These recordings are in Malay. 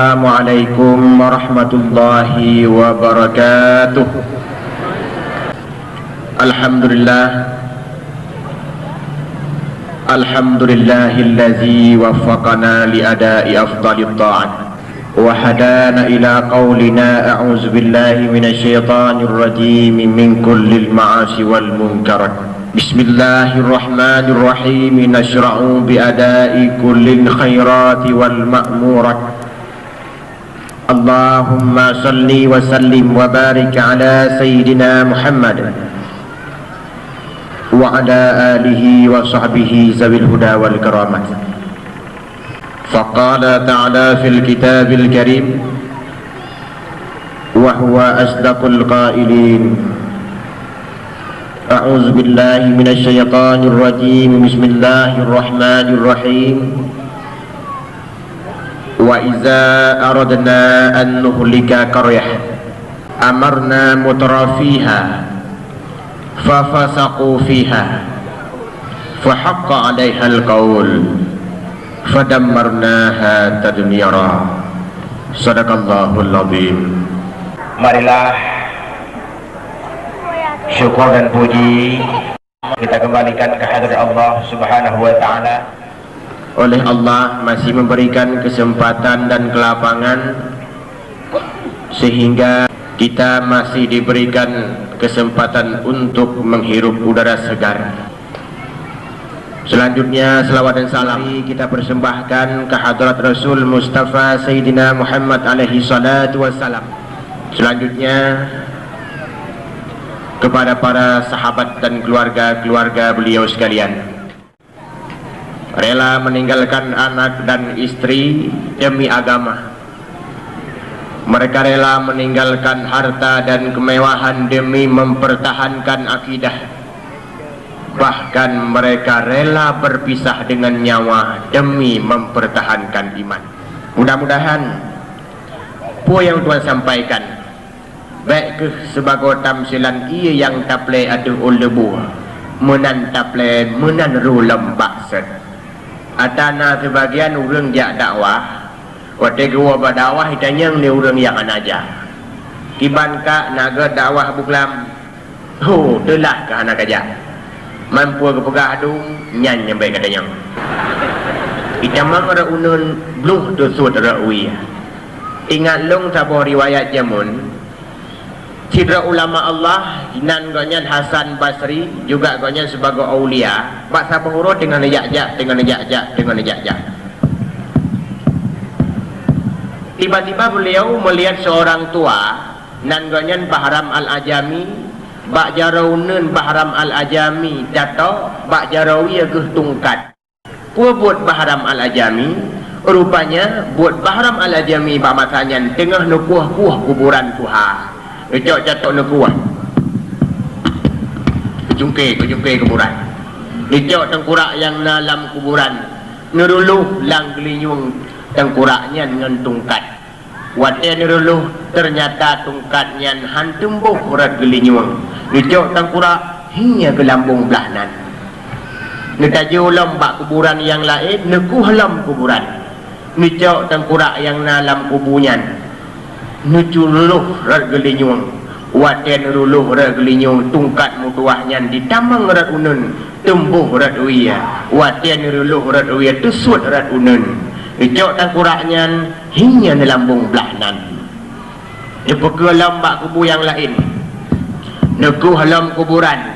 Assalamualaikum warahmatullahi wabarakatuh. Alhamdulillahillazi waffaqana li ada'i afdalit ta'at wa hadana ila qaulina a'udzu billahi minasyaitonir rajim min kullil ma'asi wal munkarat. Bismillahirrahmanirrahim. Nashra'u bi ada'i kullil khairati wal ma'murat. Allahumma salli wa sallim wa barik ala sayyidina Muhammad wa ala alihi wa sahbihi zawil huda wal karamat. Faqala ta'ala fil kitabil karim wa huwa asdaqul qailin. A'udzu billahi minasy syaithanir rajim. Bismillahirrahmanirrahim. Wa iza aradna an nuhlika qaryah amarna mutrafiha fafasaqu fiha fahaqqa 'alaiha al-qaul fadammarnaha tadmira. Shadaqallahul azim. Marilah syukur dan puji kita kembalikan ke hadirat Allah Subhanahu wa ta'ala. Oleh Allah masih memberikan kesempatan dan kelapangan sehingga kita masih diberikan kesempatan untuk menghirup udara segar. Selanjutnya selawat dan salam kita persembahkan ke hadrat Rasul Mustafa Sayyidina Muhammad alaihi salatu wassalam. Selanjutnya kepada para sahabat dan keluarga-keluarga beliau sekalian, rela meninggalkan anak dan istri demi agama. Mereka rela meninggalkan harta dan kemewahan demi mempertahankan akidah. Bahkan mereka rela berpisah dengan nyawa demi mempertahankan iman. Mudah-mudahan apa yang Tuhan sampaikan baik ke sebagai tamsilan ia yang taple ada ulebu menan taple menan rulam baksat atana sebagian orang jak dakwah wate gua berdakwah itanya ni orang yang anaja kiban ka naga dakwah buklam telah ke anak aja mampu ke pegah adung nyan yang baik katanya kita mangara unun bluh tu sud rawi ingat long sabor riwayat jamun citra ulama Allah nan gonyan Hasan Basri juga gonyan sebagai aulia bak sabahuro dengan nejak-jak tiba-tiba beliau melihat seorang tua nan gonyan Bahram Al-Ajami bak jaraunen Bahram Al-Ajami dato bak jarawi ageh tungkat buat Bahram Al-Ajami rupanya buat Bahram Al-Ajami bak masanya tengah nukuh-kuh kuburan tuha ejak jatuh nekuah kejungkai kuburan ejak tengkurak yang dalam kuburan neruluh lang gelinyung tengkuraknya dengan tungkat wadah neruluh ternyata tungkatnya hantumbuh urat gelinyung ejak tengkurak hingga ke lambung belahnan netaju lambak kuburan yang lain nekuh lam kuburan ejak tengkurak yang dalam kuburan nuculuh rat gelinyung waten ruluh rat gelinyung tungkat mutuahnya ditamang rat unun tumbuh rat uya waten ruluh rat uya tusut rat unun ijok tangkuraknya hingga nelambung belahnan dipeke lambak kubu yang lain neku halam kuburan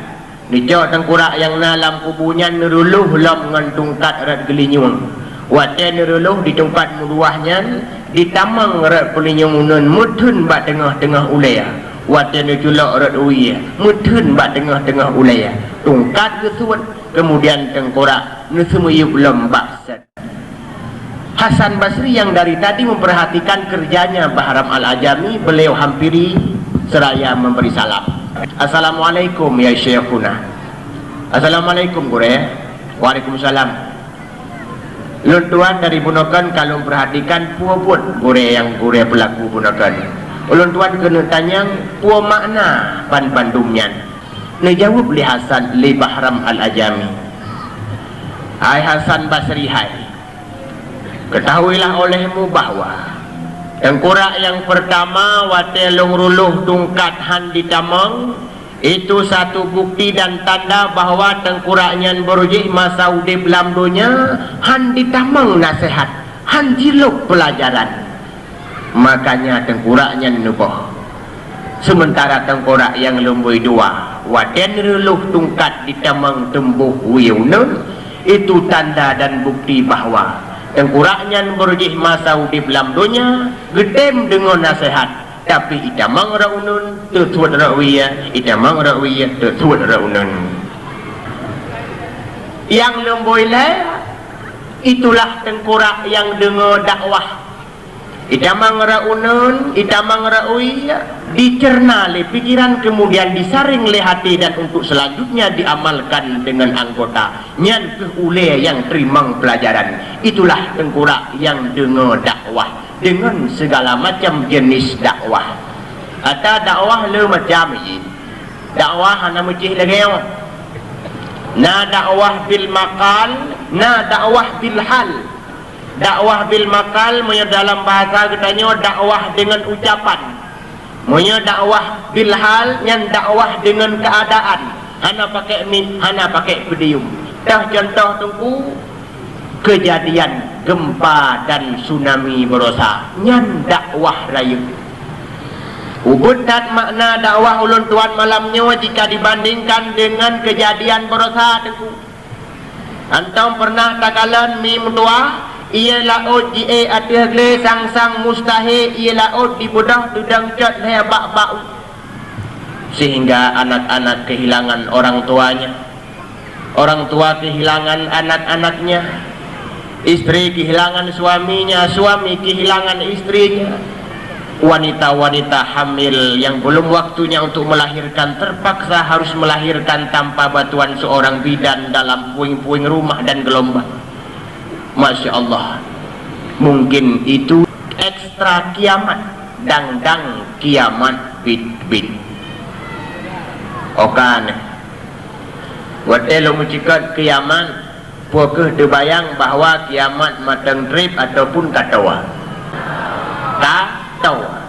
ijok tangkurak yang dalam kubunya neruluh lam ngan tungkat rat gelinyung waten ruluh di tempat mutuahnya ditamang rat pelinyungunan mutun bak tengah-tengah ulaya waten julak rat uya mutun bak tengah-tengah ulaya tungkat kesut kemudian tengkorak nusemuyup lembak. Hasan Basri yang dari tadi memperhatikan kerjanya Bahram Al-Ajami beliau hampiri seraya memberi salam. Assalamualaikum ya Syekhuna. Assalamualaikum gure. Waalaikumsalam. Luntuan dari Bunokan kalau perhatikan puan gure yang gure pelaku Bunokan. Luntuan kena tanya puan makna pan bandumnya. Nejawab li Hasan li Bahram Al-Ajami. Hai Hasan Basri hai. Ketahuilah olehmu bahwa Tengkorak yang pertama wate longruluh tungkat han ditamang, itu satu bukti dan tanda bahawa tengkoraknya berujih masa udip dalam dunia han ditamang nasihat, han jiluk pelajaran. Makanya tengkoraknya nubuh. Sementara tengkorak yang lembui dua waten reluh tungkat ditamang tembuh wiyunan, itu tanda dan bukti bahawa tengkoraknya berujih masa udip dalam dunia gedem dengan nasihat. Tapi itamang raunun tertuat rawiya, itamang rawiya tertuat raunun. Yang lemboilah itulah tengkorak yang dengar dakwah. Itamang raunun, itamang rawiya dicerna oleh pikiran, kemudian disaring oleh hati, dan untuk selanjutnya diamalkan dengan anggota. Nyan keule yang terimang pelajaran. Itulah tengkorak yang dengar dakwah dengan segala macam jenis dakwah. Atau dakwah le macam ini. Dakwah hana mecih lagi. Na dakwah bil maqal, na dakwah bil hal. Dakwah bil maqal punya dalam bahasa katanya dakwah dengan ucapan. Punya dakwah bil hal yang dakwah dengan keadaan. Hana pakai min, hana pakai pedium. Dah contoh tunggu kejadian gempa dan tsunami berosa, nyan dakwah rayu. Ubud dan makna dakwah ulun tuan malamnya jika dibandingkan dengan kejadian berosa tengku. Antum pernah takalan mim tua ia laut ji atihle sang-sang mustahil ia laut di budah dudang cat hebak bau, sehingga anak-anak kehilangan orang tuanya, orang tua kehilangan anak-anaknya, istri kehilangan suaminya, suami kehilangan istrinya. Wanita-wanita hamil yang belum waktunya untuk melahirkan terpaksa harus melahirkan tanpa bantuan seorang bidan dalam puing-puing rumah dan gelombang. Masya Allah, mungkin itu ekstra kiamat, dang-dang kiamat bit-bit. Okan buat elo mencikat kiamat, pokok terbayang bahawa kiamat matang drip ataupun katawa. Katawa.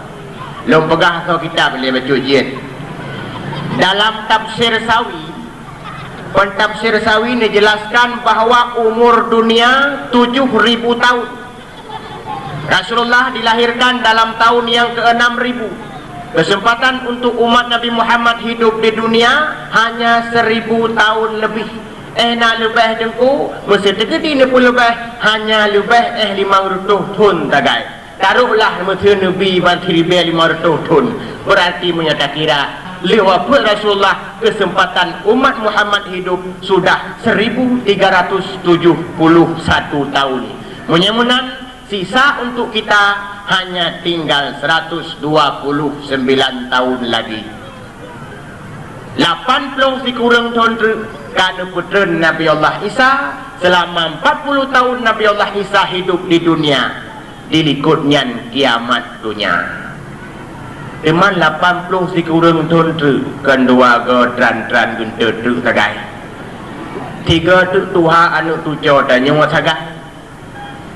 Lom pegah so kita boleh baca jen. Dalam tafsir Sawi, pentafsir Sawi dijelaskan bahawa umur dunia 7.000 tahun. Rasulullah dilahirkan dalam tahun yang ke-6.000. Kesempatan untuk umat Nabi Muhammad hidup di dunia hanya 1.000 tahun lebih. Nak lebih dengku, mesti terjadi ni pun lebih, hanya lebih 500 tahun tagai. Taruhlah mesti Nabi banti lebih 500 tahun. Berarti menyata kira lewat Rasulullah kesempatan umat Muhammad hidup sudah 1371 tahun. Menyemunan sisa untuk kita hanya tinggal 129 tahun lagi. 80 dikurang tahun kada putra Nabi Allah Isa. Selama 40 tahun Nabi Allah Isa hidup di dunia, dilikutnya kiamat dunia. Teman 80 dikurang tahun tu kan dua go tran guntur tu sagai. Tiga tu Tuhan anu tujuh dan nyawa sagai.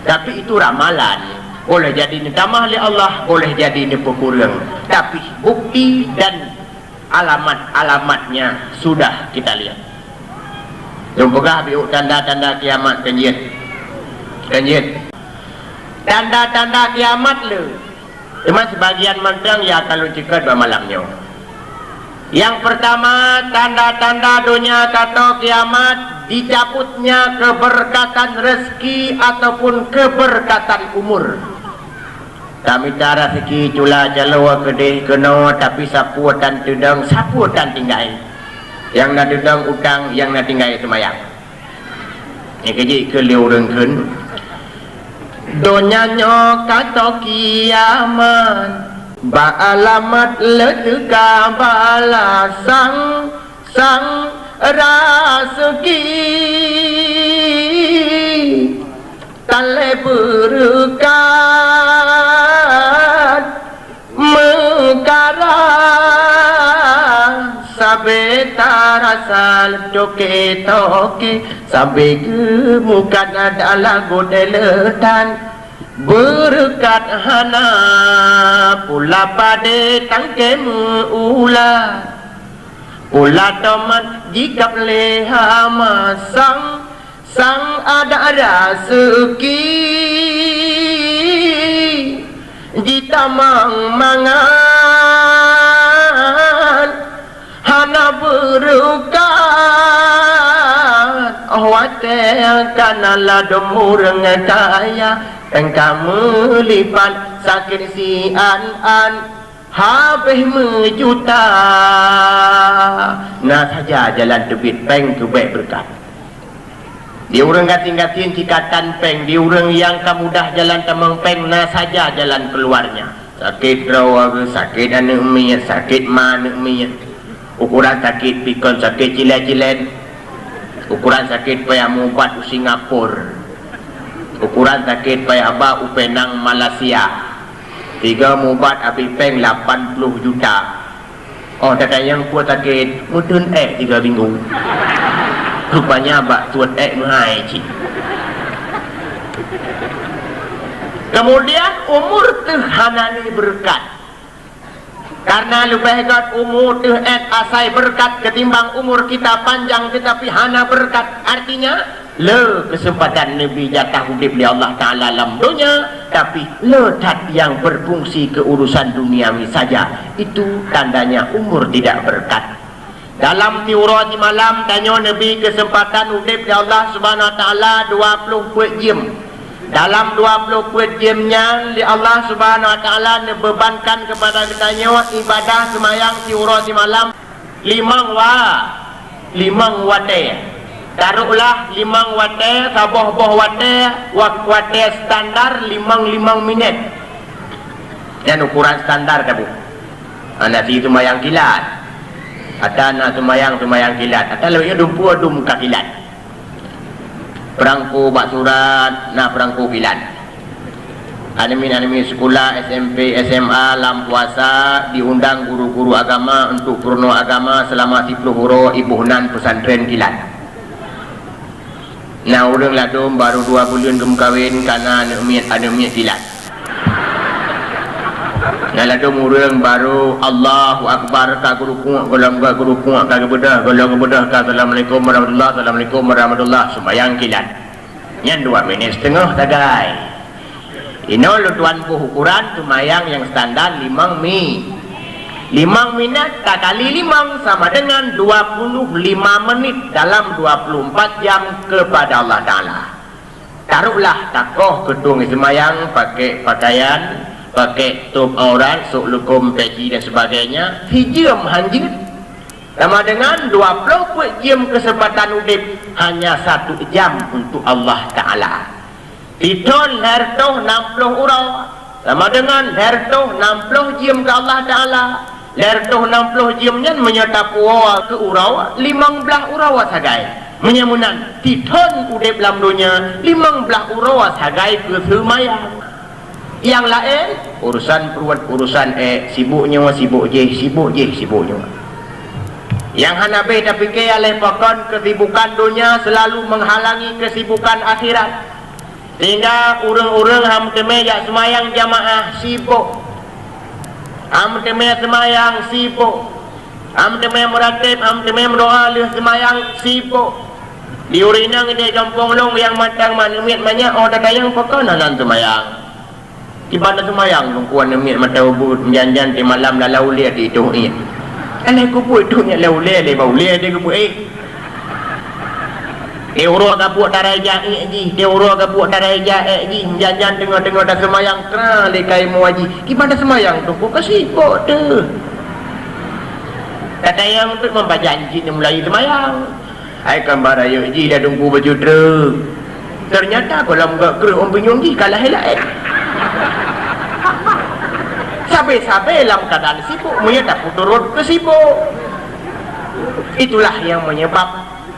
Tapi itu ramalan. Boleh jadi ni tamah oleh Allah, boleh jadi ni kurang. Tapi bukti dan alamat-alamatnya sudah kita lihat. Jempugah biuk tanda-tanda kiamat kenjit. Tanda-tanda kiamat le. Cuma sebagian mentang ya kalau cekat malamnya. Yang pertama, tanda-tanda dunia kata kiamat, dicabutnya keberkatan rezeki ataupun keberkatan umur. Kami cara seki cula jalawa kedih kena, tapi sapu dan tendang, sapu dan tinggai. Yang nak tendang utang, yang nak tinggai semayang. Ini kejik ke liu rengken. Donyanya kata kiamat, ba'alamat ledeka balasang sang raseki tale berkat mekara sabe tarasal toke sabe gemukan adalah godeletan berkat hana pula pada tangkem ula pula tomat jika leha masang sang ada rezeki jitamang mangan hana berkat wate kana ladumur ngetaya engkau melipat sakit si an habis mejuta nah saja jalan tebit peng tu baik berkat di orang gating-gating cikatan peng di orang yang kemudah jalan tamang peng nah saja jalan keluarnya sakit rawa sakit anak miyat sakit manak miyat ukuran sakit pikon sakit cilen-cilen ukuran sakit payah mubat u Singapura ukuran sakit payah abah upenang Malaysia 3 mubat api peng 80 juta oh tata yang kuat sakit mudun 3 minggu rupanya abah tuan mahai cik kemudian umur terhanani berkat karena lebih kat umur asai berkat ketimbang umur kita panjang tetapi hana berkat artinya le kesempatan Nabi jatah hidup di Allah Ta'ala dalam dunia tapi letat yang berfungsi ke urusan duniawi saja itu tandanya umur tidak berkat dalam tiurah di malam tanya Nabi kesempatan hidup di Allah Subhanahu Wa Ta'ala 20 jam dalam 20 jamnya di Allah Subhanahu Wa Ta'ala bebankan kepada kitanya ibadah semayang tiurah di malam 5 wate taruhlah 5 wate saboh-boh wate standar 5 minit dan ukuran standar dah bu anda si semayang kilat ada anak semayang kilat ada lebihnya dumpu muka kilat perangku bak surat nah perangku kilat animi sekolah SMP SMA lam puasa diundang guru-guru agama untuk purno agama selama 10 huro ibunan pesantren kilat nah orang ladum baru 2 bulan kawin karena ada miat kilat nah ladum orang baru Allahu Akbar ka guru kuat ka kebedah ka Assalamualaikum warahmatullahi sembahyang kilat yang 2 minit setengah tagai ini lu tuan ukuran sembahyang yang standar 5 minit kali 5 sama dengan 25 menit dalam 24 jam kepada Allah Ta'ala taruhlah takoh gedung semayang pakai pakaian pakai top aurat sok lukum peci dan sebagainya hijam hanjit sama dengan 20 jam kesempatan hidup hanya 1 jam untuk Allah Ta'ala tidon hertoh 60 urau sama dengan hertoh 60 jam ke Allah Ta'ala lertoh 60 jamnya menyatapu ke urau 15 urau sagai menyamunan tidon udep dalam dunia 15 urau sagai ke semayang yang lain urusan perut urusan sibuknya yang hanabe tapi ke alih pakon kesibukan dunia selalu menghalangi kesibukan akhirat sehingga urang-urang hamteme jak semayang jamaah sibuk amteme semayang sibuk amteme meratib amteme berdoa leh semayang sibuk di urinang di kampung long yang matang manumit banyak ada yang pekanan semayang ibadah semayang lungkuan nemit mata ubud janjan di malam lalau liat di itu alai kupu itu nya lau le bau le dia kupu euro ka buat daraja ji euro ka buat daraja ji janjan tengok-tengok dah semayang kena le kai mu haji ibadah semayang tu kau kasih kok tu kata yang tu membaca janji ni mulai semayang ai gambar ayo ji dah tunggu baju truk ternyata kalau enggak gerak om binyong ji kalah helak sampai dalam keadaan sibuk menyedap turun ke sibuk itulah yang menyebab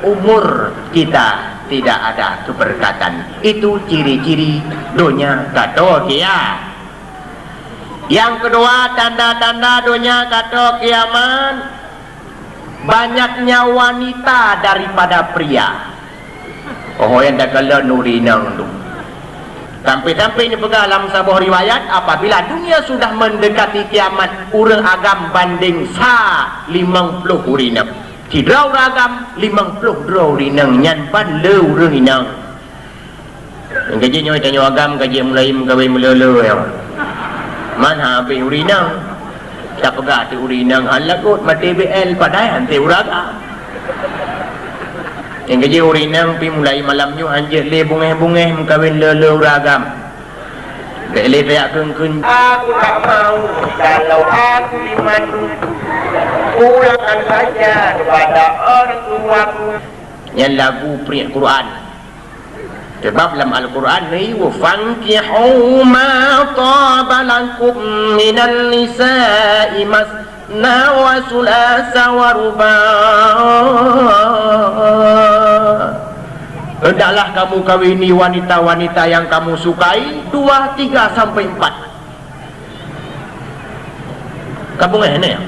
umur kita tidak ada keberkatan itu ciri-ciri dunia kata kiamat yang kedua tanda-tanda dunia kata kiamat banyaknya wanita daripada pria oh yang dah kala nurinang tu Sampai-sampai ini pegang dalam sebuah riwayat, apabila dunia sudah mendekati kiamat, urang agam banding sa 50 urinang. Tidrau ragam 50 draw rinang nyan pan leu urang inang. Yang gaji nyoy tanyo agam gaji mulai menggawe melele ya. Man habis urinang. Tak pegang tu urinang halagut mati BL padai ante uraga. Yang gaji urinang pi mulai malamnya anjir le bungeh-bungeh mengkawin lele ragam. Bele teriak keun-keun. Aku tak mau kalau aku dimandu. Pulangkan saja kepada orang tuaku. Yang lagu peringat Quran. Sebab dalam Al-Quran ni wa fankihu ma taba lakum minal nisa'i masna wa sulasa wa ruba'. Hendaklah kamu kawini wanita-wanita yang kamu sukai 2, 3 sampai 4. Kamu ngeh ni ya?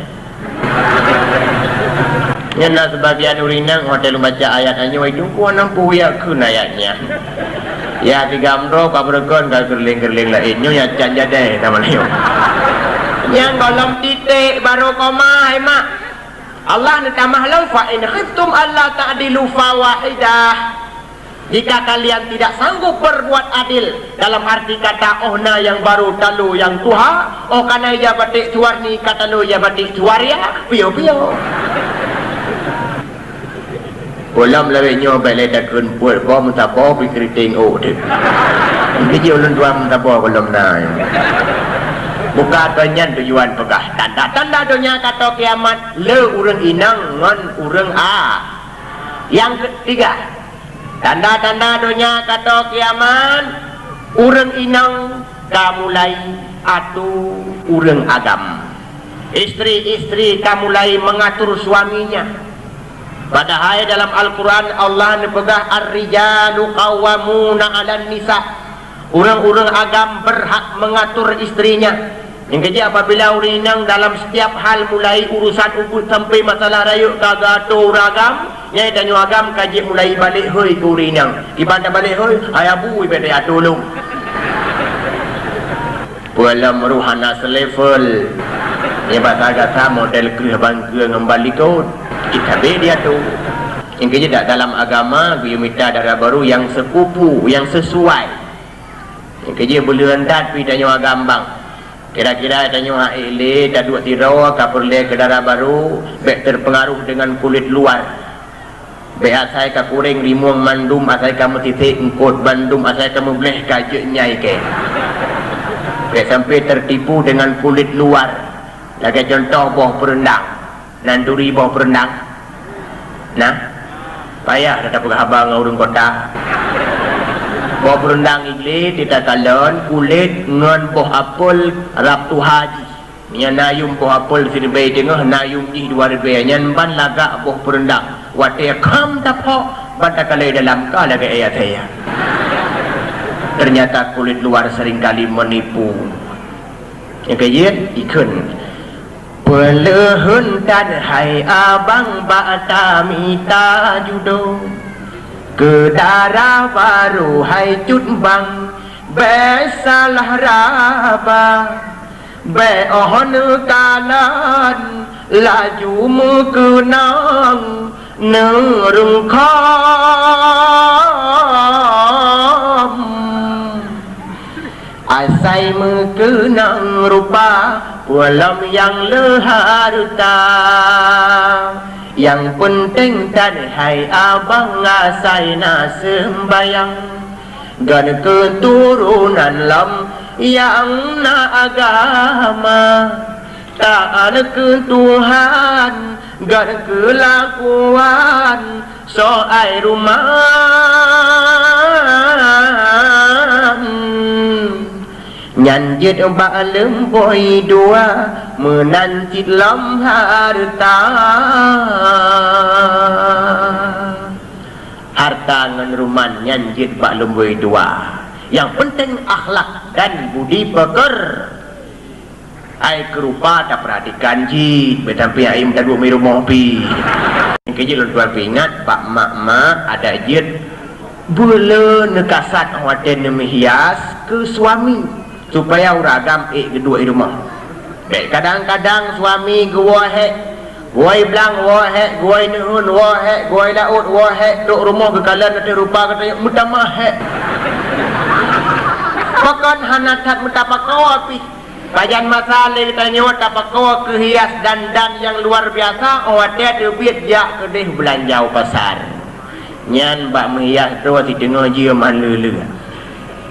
Nyana sebagian urinang hotel baca ayat hanya itu ku nampu ya kun ayatnya. Ya 3 amro ka berkon ka gerling-gerling lainnya ya janja deh sama lain. Yang dalam titik baru koma mak. Allah nak tambah lau fa in khiftum alla ta'dilu fawahidah. Jika kalian tidak sanggup berbuat adil, dalam arti kata ohna yang baru talu yang tuha, oh kana ya batik tuarni kata lu ya batik tuaria, pio-pio. Kolam lawenya balik dah kun puat ko mentapo pi keriting oh tu. Video ulun dua mentapo kolam nai. Buka tonyan tujuan pegah. Tanda-tanda dunia kata kiamat le urang inang ngan urang a. Yang ketiga, tanda-tanda dunia kata kiamat urang inang kamulai atu urang agam. Istri-istri kamulai mengatur suaminya. Padahal dalam Al-Quran Allah nepegah ar-rijalu qawwamuna 'alan nisa. Orang-orang agam berhak mengatur istrinya. Yang kerja apabila urinang dalam setiap hal mulai urusan ubud sampai masalah rayuk kagato ragam, nyai tanyo agam kaji mulai balik hoi ke urinang. Ibadah balik hoi ayabu ibadah tolong. Pualam ruhana selevel. Ini bahasa kata model kerih bangka ngembali kau. Kita dia tu. Yang kerja tak dalam agama dia minta darah baru yang sekupu, yang sesuai. Yang kerja boleh rendat pi tanya agambang. Kira-kira tanya ile dah dua tirau kapurle ke darah baru, baik terpengaruh dengan kulit luar. Baik asai ka kuring rimuang mandum, asai kamu titik engkot bandum, asai kamu boleh kajak nyai ke. Baik sampai tertipu dengan kulit luar. Lagi contoh boh perendang. Nanduri bawah perendang. Nah, payah dah dapat khabar dengan orang kota. Bawah perendang igli tidak kalon kulit ngan boh apel raptu haji. Nya nayum boh apel sini bayi tengah nayum di dua ribu nyan ban lagak boh perendang. Wate kam tapok banta kalai dalam ka lagi ayat saya. Ternyata kulit luar seringkali menipu. Yang kaya ikun. Pelehun dan hai abang bata mita judo ke darah baru hai cut bang besalah raba be ohon kalan laju mukenang nerung kham asai mukenang rupa walam yang leharta. Yang penting dan hai abang asai na sembayang gan keturunan lam yang na agama taat ke Tuhan gan kelakuan soai rumah nyanjit balem boy dua menanjit lam harta harta ngan ruman nyanjit balem boy dua. Yang penting akhlak dan budi peker ai kerupa tak perhatikan jit betampi aim tak dua miru mopi. Yang kerja lu tuan ingat pak mak ada jit bela nekasat hotel nemihias ke suami supaya uragam kedua rumah. Baik kadang-kadang suami gua bilang gua nuhun gua laut duk rumah kekalan ada rupa kata mudah mah makan hanatat mutapakau api bajan masalah kita nyawa tapakau kehias dandan yang luar biasa hotel terbit jak kedih belanja pasar nyan bak menghias tu si tengah je malulu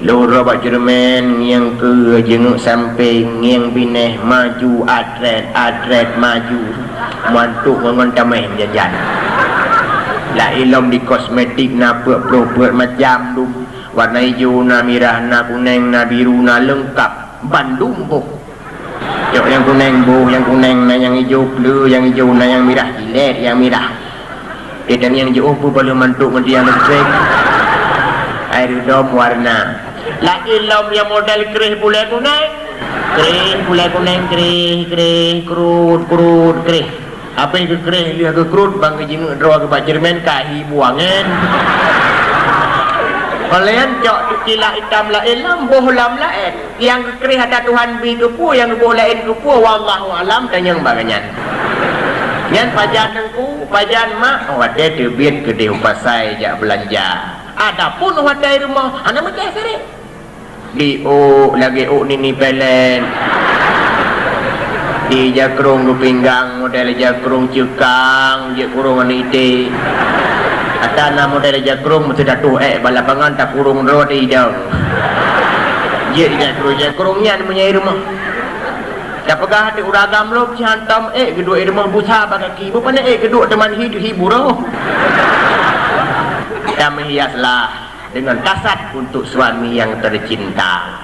lura bak Jerman yang ke jenguk sampai yang bineh maju atret maju mantuk ngon tamai jajan la ilom di kosmetik na puak macam tu warna hijau na merah na kuning na biru na lengkap Bandung boh yang kuning boh yang kuning na yang hijau blue yang hijau na yang merah hilet yang merah dan yang hijau pun boleh mantuk mendiang listrik air dom warna la ilom yang model kerih bulai kuning kerih kerut kerih apa yang kerih lihat ke kerut bang jenguk draw ke Pak Jerman kahi buangan kalian cok kila hitam la ilam bohlam lain yang kerih ada Tuhan bi kepu yang boh lain kepu wallahu alam dan yang baganyan nyan pajan nengku pajan mak wade debit gede upasai jak belanja adapun wade rumah anak macam sering di lagi nini pelen di jakrung pinggang model jakrung cekang je kurung anite atana model jakrung mesti datuh balapangan tak kurung rodi dong je jakrungnya menyai rumah tak pegah hati uragam lo hantam kedua rumah busa bagaki bukan kedua teman hibur dan menghiaslah dengan kasat untuk suami yang tercinta.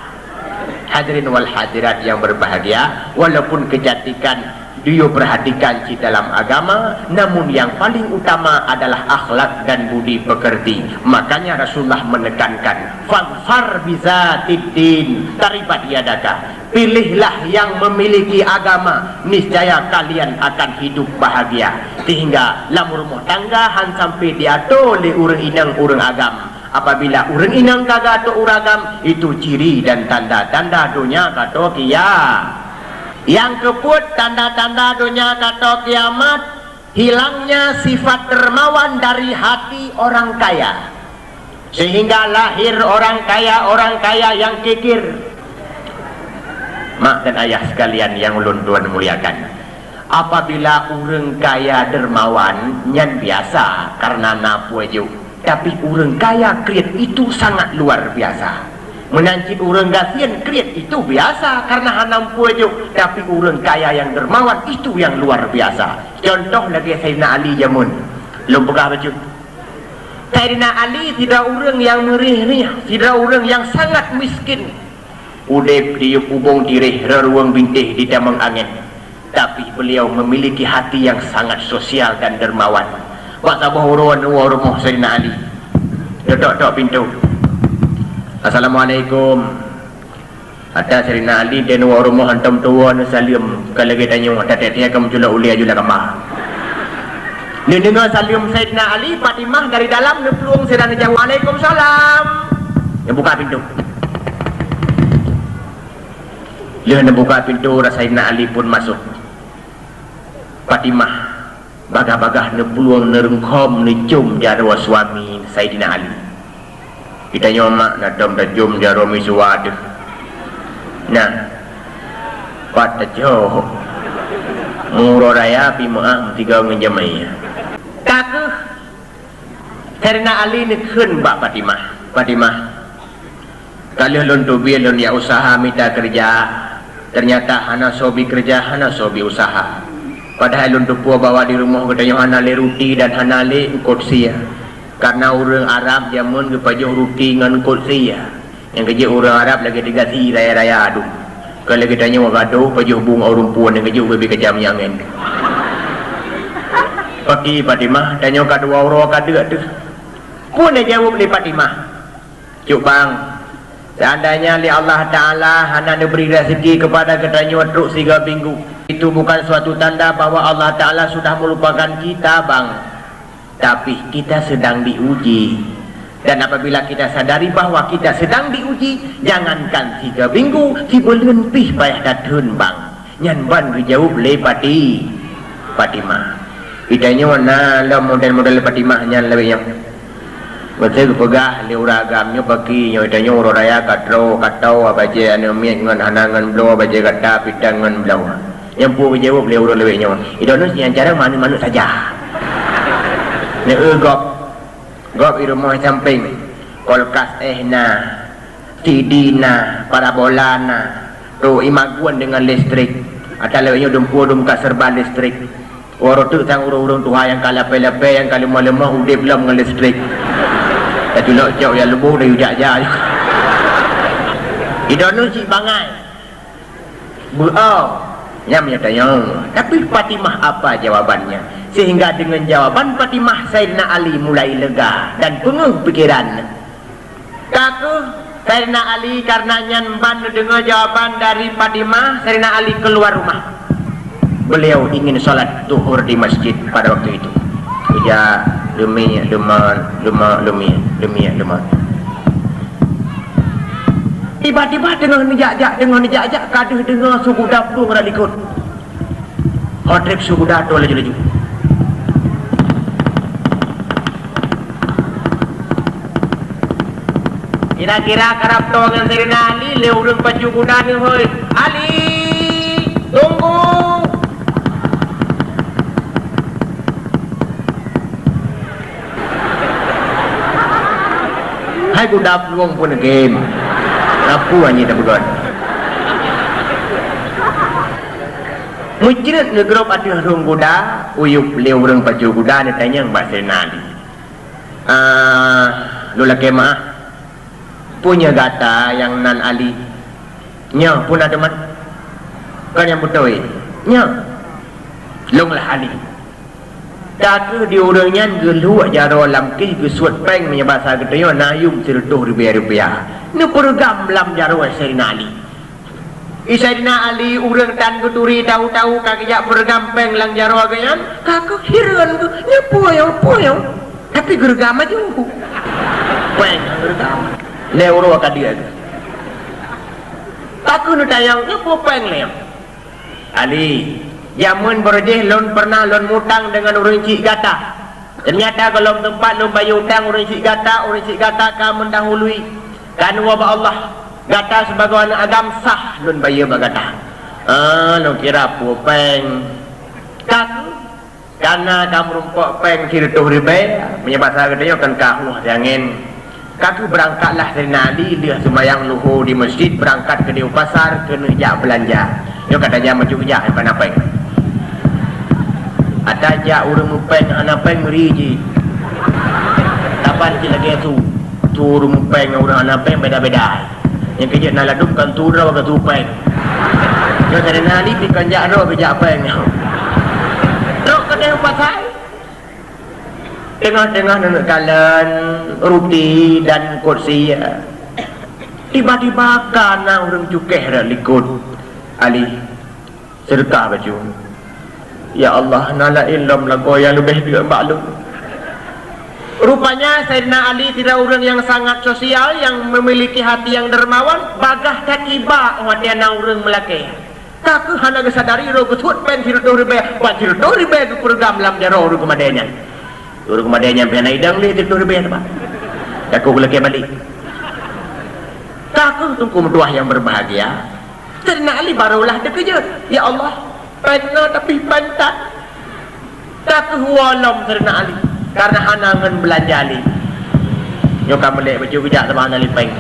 Hadirin wal hadirat yang berbahagia, walaupun kecantikan dia perhatikan di dalam agama, namun yang paling utama adalah akhlak dan budi pekerti. Makanya Rasulullah menekankan fanfar bizatiddin taribat yadaka, pilihlah yang memiliki agama, niscaya kalian akan hidup bahagia. Sehingga lamur rumah tangga han sampai diatur oleh urang inang urang agama. Apabila urang inang kagak atau uragam, itu ciri dan tanda-tanda dunia kata kiamat. Yang keput tanda-tanda dunia kata kiamat, hilangnya sifat dermawan dari hati orang kaya, sehingga lahir orang kaya yang kikir. Mak dan ayah sekalian yang ulun tuan muliakan, apabila urang kaya dermawan nyan biasa karena napu aja. Tapi orang kaya kreat itu sangat luar biasa. Menancit orang gasian kreat itu biasa karena hanam pujuk. Tapi orang kaya yang dermawan itu yang luar biasa. Contoh lagi Sayyidina Ali jamun. Belum pegah baju. Sayyidina Ali tidak orang yang merih-rih, tidak orang yang sangat miskin. Udep diuk ubung dirih reruang bintih di damang angin. Tapi beliau memiliki hati yang sangat sosial dan dermawan. Masa bahuruan rumah Sayyidina Ali duduk pintu. Assalamualaikum. Ada Sayyidina Ali dan rumah hantam tuan salim kalau kita tanya tadi kamu jula ulia jula kamah. Dia dengar salim Sayyidina Ali, Fatimah dari dalam nepluang sedang jawab Waalaikumsalam. Dia buka pintu. Dia buka pintu, Sayyidina Ali pun masuk. Fatimah bagah-bagah nepuluang nerengkom necum jarwa suami Sayyidina Ali. Kita nyomak nadam tajum jarwa misuad. Nah, pat jauh muro raya pi maah tiga ngejamai. Kakeh Sayyidina Ali nekun Mbak Fatimah. Kalau lon tu biar lon ya usaha minta kerja, ternyata hana sobi kerja, hana sobi usaha. Padahal untuk puas bawa di rumah katanya hanale roti dan hanale kursi ya. Karena orang Arab jamun ke pajuh roti dengan kursi ya. Yang kerja orang Arab lagi digasi raya-raya aduh. Kalau kita tanya gaduh pajuh bunga orang puan yang kerja lebih kejam yang Pagi Fatimah tanya kedua orang kada tu. Pun dia jawab oleh Fatimah. Cuk bang, seandainya li Allah Ta'ala hana beri rezeki kepada katanya truk 3 minggu, itu bukan suatu tanda bahwa Allah Ta'ala sudah melupakan kita bang. Tapi kita sedang diuji. Dan apabila kita sadari bahawa kita sedang diuji, jangankan 3 minggu, 3 bulan pih payah datun bang. Nyan ban dijawab le Fatimah. Itanya mana lah model-model Fatimah nyan lebihnya. Betul pegah le uragamnya bagi nyo itanya uro raya katro katau abaje anu miet ngan hanangan blo abaje kata pitang ngan blau. Yang pu jawab le uro lebihnya. Idono yang cara manu-manu saja. Ne gop irumah samping kolkas tidina parabolana tu imaguan dengan listrik atau lewatnya dumka serba listrik orang tu sang urung-urung tuha yang kalape-lape yang kalimah-lemah udah belum dengan listrik tapi lo jauh yang lebuh dari ujak-ujak idono si bangai nyam ya tanya tapi Fatimah apa jawabannya sehingga dengan jawaban Fatimah Sayyidina Ali mulai lega dan penuh pikiran kaku Sayyidina Ali karena nyanban dengar jawaban dari Fatimah Sayyidina Ali keluar rumah beliau ingin sholat zuhur di masjid pada waktu itu uja lumia tiba-tiba dengan nejak kaduh dengan suku dapur ngeralikut hotrip suku dapur laju-laju kira-kira karap dengan Sayyidina Ali leurung pacu kuda ni hoi Ali tunggu hai kuda peluang pun game apa hanya tak berdoa mujrid negerop atuh rung kuda uyup leurung pacu kuda ni tanya Mbak Sayyidina Ali lula kemah punya gata yang nan Ali nya pun ada man kan yang betul nya longlah Ali kata di orangnya gelu jaro lam ke suat peng punya bahasa ketanya nayum sertuh rupiah ni program lam jaro Sayyidina Ali Sayyidina Ali urang tan keturi tahu-tahu kakak program peng lang jaro agayan kakak hiran tu nya poyo tapi gergam aja peng gergam leuro ka dia aku nu tayangnya popeng lem Ali jamun berjeh lon pernah lon mutang dengan orang cik gata ternyata kalau tempat lon bayar hutang orang cik gata ka mendahului kan wabah Allah gata sebagai anak agam sah lon bayar bagata lon kira popeng kaku karena kamu rumpok peng sirtuh ribe punya bahasa gedenya kan kahu jangan kaku berangkatlah dari Ali dia sembahyang luhur di masjid berangkat ke di pasar ke nejak belanja dia katanya macam kerja apa peng ataja urang peng anak peng riji kapan kita lagi tu urang peng urang anak peng beda-beda yang kerja nak laduk kan tu raw ke tu peng dia dari Ali pikan jak raw ke jak peng terus ke di pasar tengah-tengah nak kalian roti dan kursi tiba-tiba kana orang cukeh dah likut Ali sedekah baju ya Allah nala ilm lagu yang lebih juga maklum rupanya Sayyidina Ali tidak orang yang sangat sosial yang memiliki hati yang dermawan bagah takiba wadiana orang melaki kaku hana kesadari roh ketut pen sirtuh ribe buat sirtuh ribe ke program lam jaro roh kemadanya urung kemadanya piana idang li sirtuh ribe apa aku lagi balik kaku tunggu menduah yang berbahagia Sayyidina Ali barulah terkejut ya Allah pernah tapi pantat kaku walam Sayyidina Ali karena hanangan belanja Ali nyoka melek baju kejak sama Ali peng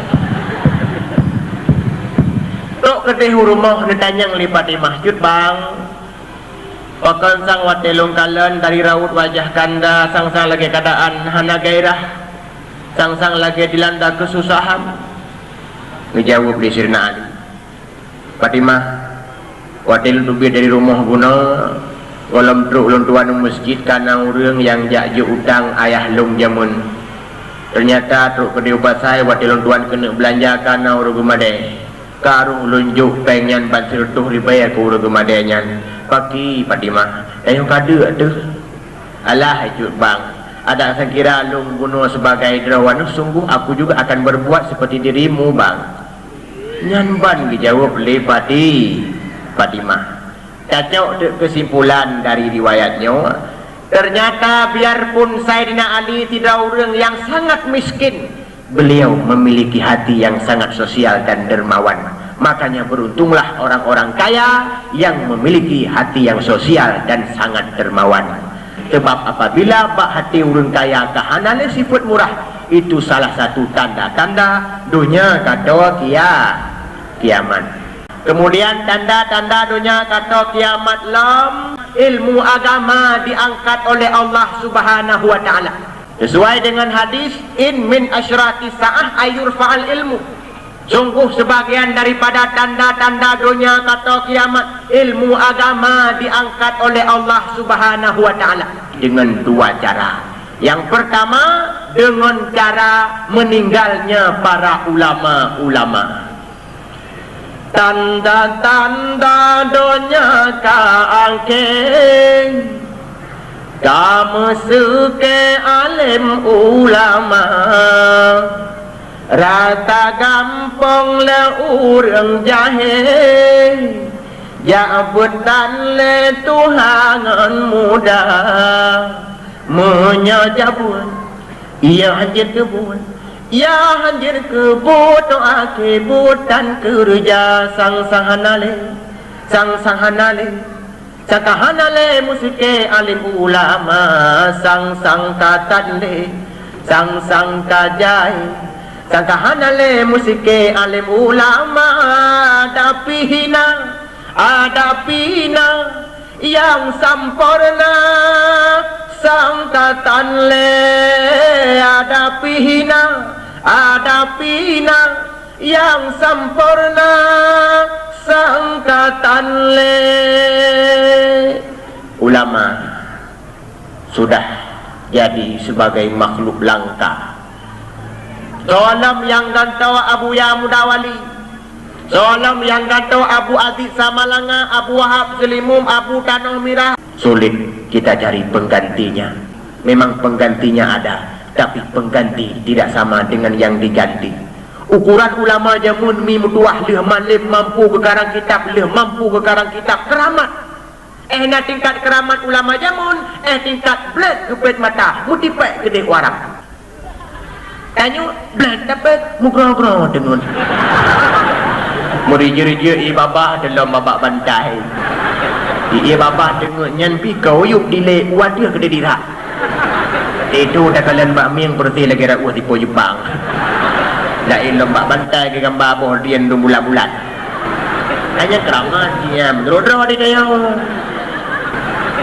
tok kedih rumah netanyang lipat di masjid bang pakan sang watelong kalen dari raut wajah kanda sang-sang lagi keadaan hana gairah sang-sang lagi dilanda kesusahan ngejawab di Sayyidina Ali Fatimah watel dubi dari rumah guna kolam truk lon tuan masjid karena orang yang jakju utang ayah long jamun ternyata truk kedai ubat saya watel lon tuan kena belanja karena orang gemadai karung lunjuk pengen bantu tuh dibayar ke urang gemadainya pagi Fatimah yang kada tu alah hajut bang ada yang kira lung bunuh sebagai derawan, sungguh aku juga akan berbuat seperti dirimu bang. Nyanban dijawab oleh Fatimah. Cacok kesimpulan dari riwayatnya, ternyata biarpun Sayyidina Ali tidak orang yang sangat miskin, beliau memiliki hati yang sangat sosial dan dermawan. Makanya beruntunglah orang-orang kaya yang memiliki hati yang sosial dan sangat dermawan. Sebab apabila bak hati urun kaya kahanane sifat murah, itu salah satu tanda-tanda dunia kata kiamat. Kemudian tanda-tanda dunia kata kiamat lam, ilmu agama diangkat oleh Allah Subhanahu wa taala. Sesuai dengan hadis, in min asyrati sa'ah ayurfa'al ilmu. Sungguh sebagian daripada tanda-tanda dunia kata kiamat, ilmu agama diangkat oleh Allah Subhanahu wa taala dengan dua cara. Yang pertama, dengan cara meninggalnya para ulama-ulama. Tanda-tanda dunia kaangkeng, kamu suke alim ulama, rata gampang le urang jahil, jabutan le Tuhan muda, menyajabun ia hancur kebun, ia hancur kebun doa kebutan kerja sang sahanale sakahanale musike alim ulama, sang katanle sang kajai, sakahanale musike alim ulama, ada pina yang sampurna, sang katanle ada pina yang sampurna, sangkatanle. Ulama sudah jadi sebagai makhluk langka. Soalam yang gantau Abu Ya Mudawali, soalam yang gantau Abu Aziz Samalanga, Abu Wahab Selimum, Abu Tanah Mirah. Sulit kita cari penggantinya. Memang penggantinya ada, tapi pengganti tidak sama dengan yang diganti. Ukuran ulama jamun mi mutuah leh malim mampu ke karang kitab, leh mampu ke karang kitab keramat. Na tingkat keramat ulama jamun, tingkat blek kepet mata, mutipek gede warang. Tanyo blek dapat mugro-gro dengan. Merija-rija babah dalam babak bantai. Babah dengan nyan pi kau yuk dile wadah gede dirak. Itu dah kalian bak miang bersih lagi rakuh tipu Jepang. Lain lembak bantai ke gambar bordian 2 bulan-bulan. Hanya keramat dia menurut dia kaya.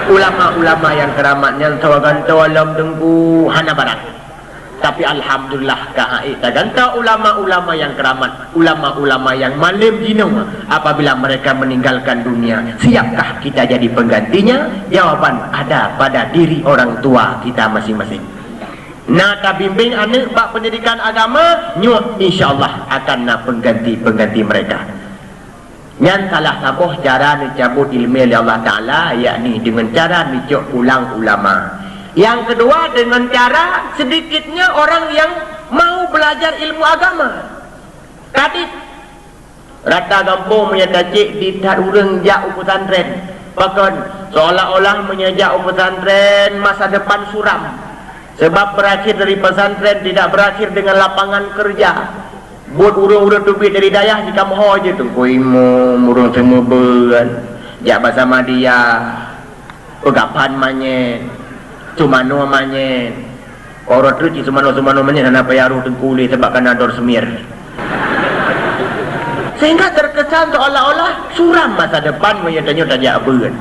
Ulama-ulama yang keramatnya tawagan alam dengku hana barat. Tapi alhamdulillah kita ganta ulama-ulama yang keramat, ulama-ulama yang malim jinung. Apabila mereka meninggalkan dunia, siapkah kita jadi penggantinya? Jawaban ada pada diri orang tua kita masing-masing. Nah, bimbing anak bak pendidikan agama, nyuh insyaallah akan na pengganti mereka. Yang salah sabuh cara dicabut ilmu oleh Allah Ta'ala, yakni dengan cara dicok ulang ulama. Yang kedua dengan cara sedikitnya orang yang mau belajar ilmu agama. Tadi rata kampung menyatakan di tarureng jak pesantren, bahkan seolah-olah menyejak pesantren masa depan suram. Sebab berakhir dari pesantren tidak berakhir dengan lapangan kerja. Buat urung-urung tubik dari dayah jika mahu je tu kuimu urung semua beran. Jak bersama dia pegapan manyen, sumano manyen. Orang tu cik sumano manyen dan apa yaruh tengkuli sebab kena dor semir. Sehingga terkesan seolah-olah suram masa depan menyatanya tajak beran.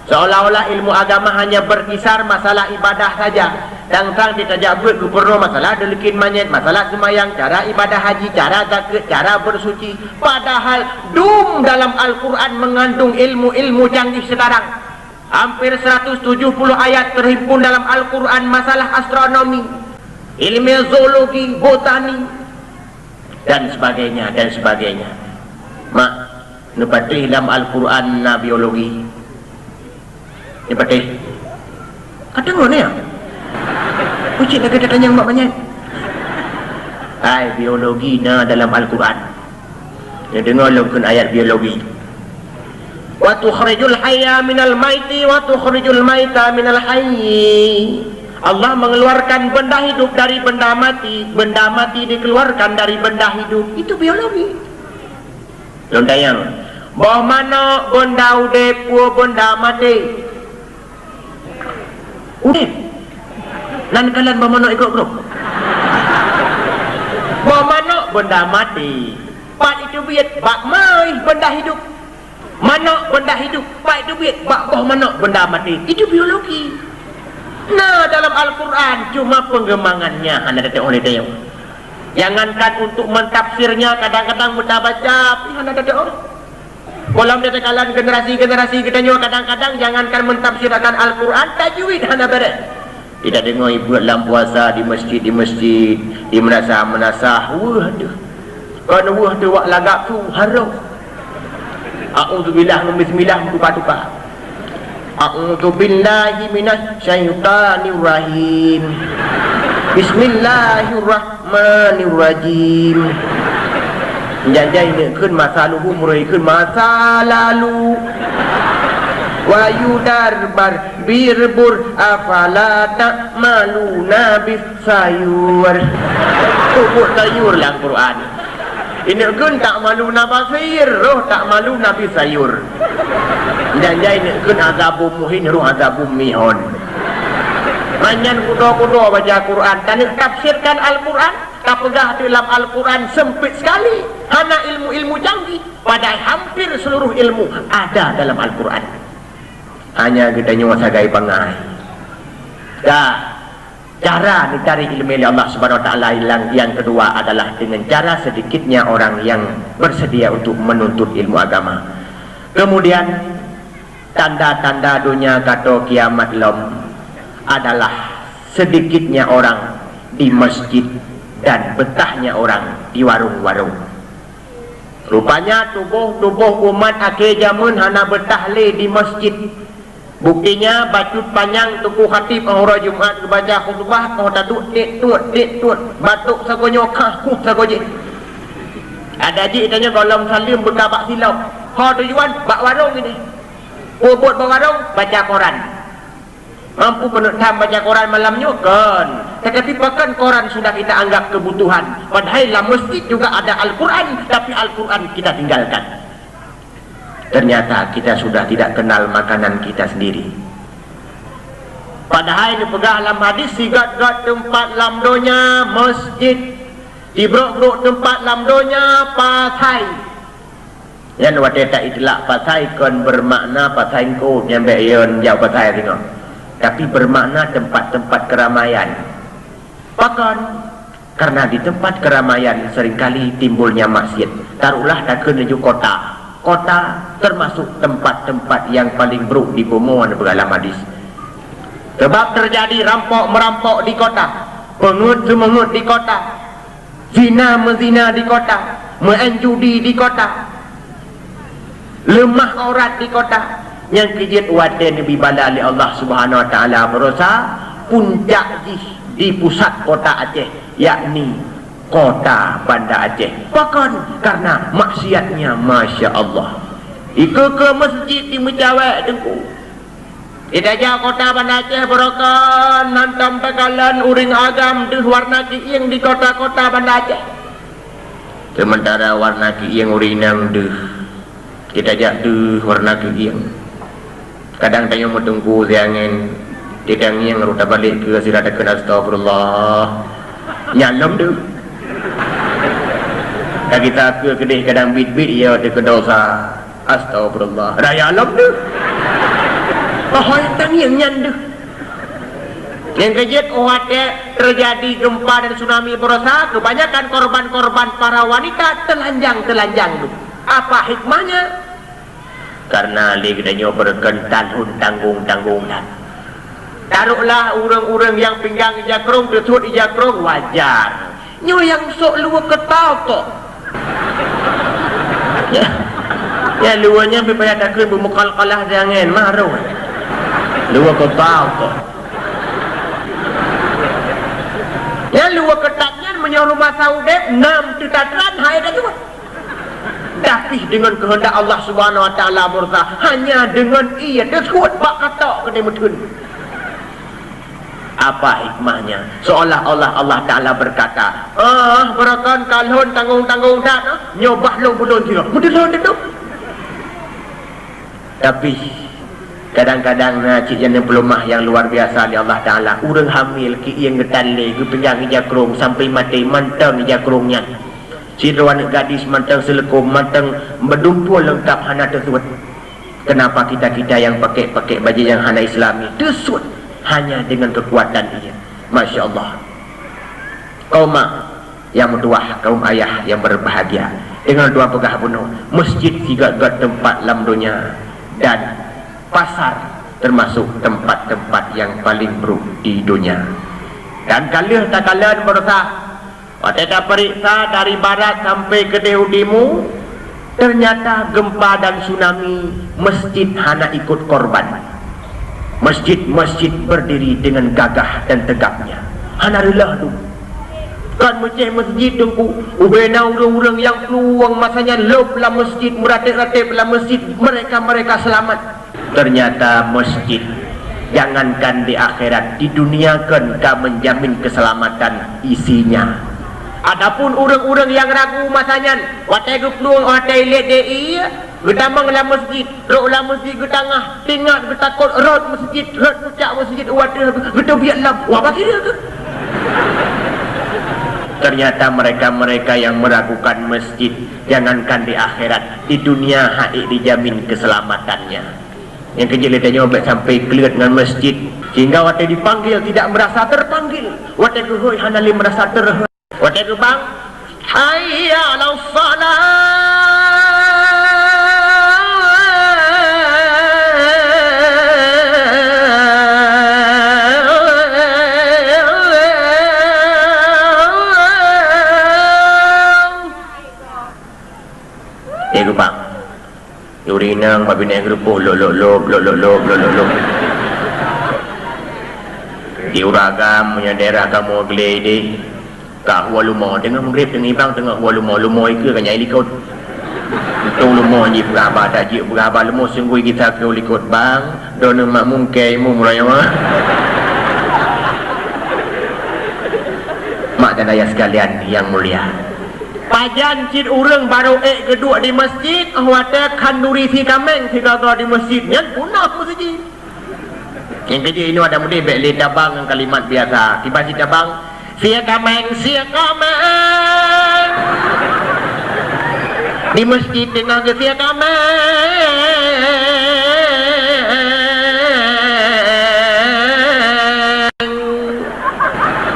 Seolah-olah ilmu agama hanya berkisar masalah ibadah saja. Tang-tang ditajak buat gubernur masalah delikin manyet, masalah semayang, cara ibadah haji, cara zakat, cara bersuci. Padahal dalam Al-Quran mengandung ilmu-ilmu canggih sekarang. Hampir 170 ayat terhimpun dalam Al-Quran masalah astronomi, ilmu zoologi, botani, dan sebagainya. Mak, nepatih dalam Al-Quran na biologi. Nepatih. Kadang mana ya? Ucik nak kata tanya mak banyak. Hai, biologi na dalam Al-Quran. Ya, dengar lukun ayat biologi. Wa tukhrijul hayya minal maiti wa tukhrijul maita minal hayyi. Allah mengeluarkan benda hidup dari benda mati dikeluarkan dari benda hidup. Itu biologi. Lontayang. Boh mana benda udip pua benda mati. Udip. Nan kalian boh mana ikut grup. Boh mana benda mati. Pak itu biat bak mai benda hidup. Mana benda hidup. Pak itu biat bak boh mana benda mati. Itu biologi. Nah, dalam Al-Quran cuma pengembangannya anda datang oleh dia. Jangankan untuk mentafsirnya, kadang-kadang mudah baca, anda datang. Kolam dia kalian generasi-generasi kita nyawa kadang-kadang jangankan mentafsirkan Al-Quran, tajwid anda beres. Tidak dengar ibu dalam puasa di masjid, di menasah. Waduh. Kan wah tu wak lagak tu haram. A'udzubillah bismillah tupa-tupa. A'udzu billahi minasy syaithanir rahim. Bismillahirrahmanirrahim. Janjai ni keun masa lalu murai keun masa lalu. Wa yudarbar birbur afala ta'maluna bisayur. Ubuk sayur lah Quran. Ini keun tak malu nabasir, roh tak malu nabi sayur. Janjai ni keun azabum muhin, roh azabum mihon. Manyan kudo-kudo baca Quran, dan tafsirkan Al-Quran, tak pegah dalam Al-Quran sempit sekali. Hanya ilmu-ilmu canggih, padahal hampir seluruh ilmu ada dalam Al-Quran. Hanya kita nyawa sagai pangai. Dah. Cara mencari ilmu oleh Allah Subhanahu Wa Taala yang kedua adalah dengan cara sedikitnya orang yang bersedia untuk menuntut ilmu agama. Kemudian tanda-tanda dunia kata kiamat lom adalah sedikitnya orang di masjid dan betahnya orang di warung-warung. Rupanya tubuh umat akhir zaman hana betahle di masjid. Buktinya bacut panjang tuku khatib orang Jumat baca khutbah kau daduk dik tuat batuk sagonyo kaku sagoje. Ada ji tanya golong salim berkabak silap. Ha tujuan bak warung ini. Bobot bak warung baca Quran. Mampu penutam baca Quran malamnya kan. Tetapi bahkan Quran sudah kita anggap kebutuhan. Padahal dalam masjid juga ada Al-Quran, tapi Al-Quran kita tinggalkan. Ternyata kita sudah tidak kenal makanan kita sendiri. Padahal ini pegah dalam hadis sigat-gat tempat lamdonya masjid, dibrok-brok tempat lamdonya pasai. Yang waktu tak itlak pasai kan bermakna pasai ko nyampe yon jauh pasai tengok. Tapi bermakna tempat-tempat keramaian. Bahkan karena di tempat keramaian seringkali timbulnya maksiat. Taruhlah tak menuju kota. Kota termasuk tempat-tempat yang paling buruk di bumi dalam hadis. Sebab terjadi rampok-merampok di kota, pengut-semengut di kota, zina-mezina di kota, main judi di kota, lemah aurat di kota. Yang kejit waten dibala oleh Allah Subhanahu Wa Taala berusaha puncak di pusat kota Aceh, yakni kota Banda Aceh. Bahkan karena maksiatnya Masya Allah ika ke masjid di Mejawek dengku kita jauh kota Banda Aceh berokan nantam bekalan uring agam di warna kiing di kota-kota Banda Aceh. Sementara warna kiing urinang di kita jauh di warna kiing kadang tanya menunggu siangin tidak yang ruta balik ke siradakan astagfirullah nyalom deh. Dan kita ke kedih kadang bit-bit ya dia dosa. Astagfirullah. Raya alam tu. Ahoy tang yang nyandu. Yang kejut terjadi gempa dan tsunami berusaha, kebanyakan korban-korban para wanita telanjang tu. Apa hikmahnya? Karena liganya berkentan tanggung-tanggungan. Taruhlah urang-urang yang pinggang ijakrong, tutut ijakrong wajar. Nyo yang sok luar ketau kok. Ya luarnya supaya tak kena bermukal-kalah jangan marah. Luar ketau kok. luar ketatnya menyuruh rumah saudep 6 tetatran hai dah tu. Tapi dengan kehendak Allah Subhanahu Wa Taala bersa hanya dengan ia tersebut bak kata kena mutun. Apa hikmahnya? Seolah-olah Allah Ta'ala berkata, berakan kalhon tanggung-tanggung dah, nyobah lo budon sila. Betul itu. Tapi kadang-kadang cik yang pelumah yang luar biasa di Allah Ta'ala. Urang hamil ki yang getale, ki penjang ija kerung sampai mati mantang ija kerungnya. Cik rawan gadis mantang selekum, mantang berdumpul lengkap hana tersebut. Kenapa kita-kita yang pakai baju yang hana Islami tersebut? Hanya dengan kekuatan ia. Masya Allah. Kaum yang bertuah, kaum ayah yang berbahagia, dengan dua pegah bunuh, masjid juga tempat dalam dunia, dan pasar termasuk tempat-tempat yang paling buruk di dunia. Dan kalih tak kalian berusaha, waktu kita periksa dari barat sampai ke Dehudimu, ternyata gempa dan tsunami masjid hana ikut korban. Masjid-masjid berdiri dengan gagah dan tegaknya. Hanarilah tu. Kan masjid tu ubena orang-orang yang peluang masanya lop lah masjid, meratip-ratip lah masjid, mereka selamat. Ternyata masjid jangankan di akhirat, di dunia kan tak menjamin keselamatan isinya. Adapun orang-orang yang ragu masanya, watai ke peluang watai lihat dia getamang lah masjid, rok lah masjid ke tengah, tinggal ke takut rot masjid, rot pucak masjid, wadah getam biar lam, wah bagi dia ke? Ternyata mereka-mereka yang meragukan masjid, jangankan di akhirat, di dunia haik dijamin keselamatannya. Yang kecil dia nyobek sampai keluar dengan masjid, sehingga wadah dipanggil tidak merasa terpanggil, wadah ke hanali merasa terhoi. Wadah ke bang, hayya ala salat. Dia bang, yurinang babineng grupo lo. Di uragam punya daerah kamu gelede. Kak walumo dengan mengrip dengan ibang tengah walumo itu kan nyai likut. Itu lumo ni beraba taji beraba lumo sungguh kita ke likut bang. Dona mak mungkai mu mulai mah. Mak dan ayah sekalian yang mulia. Pajan cid urang baru kedua di masjid, wata kanduri si kameng tiga di masjid. Yang punah masjid. Yang kedua ini ada mudi bek le dabang dengan kalimat biasa. Tiba si dabang sia kameng di masjid dengan sia kameng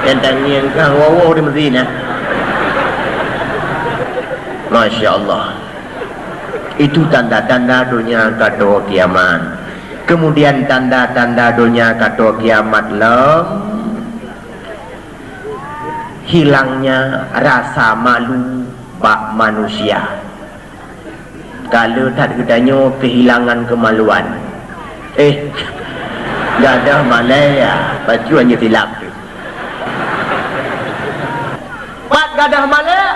tentang yang wow di Medina. Masya Allah. Itu tanda-tanda dunia kata kiamat. Kemudian tanda-tanda dunia kata kiamat hilangnya rasa malu bak manusia. Kalau tak kedanya kehilangan kemaluan. Gadah Malaya baju hanya tilap tu. Pak gadah Malaya,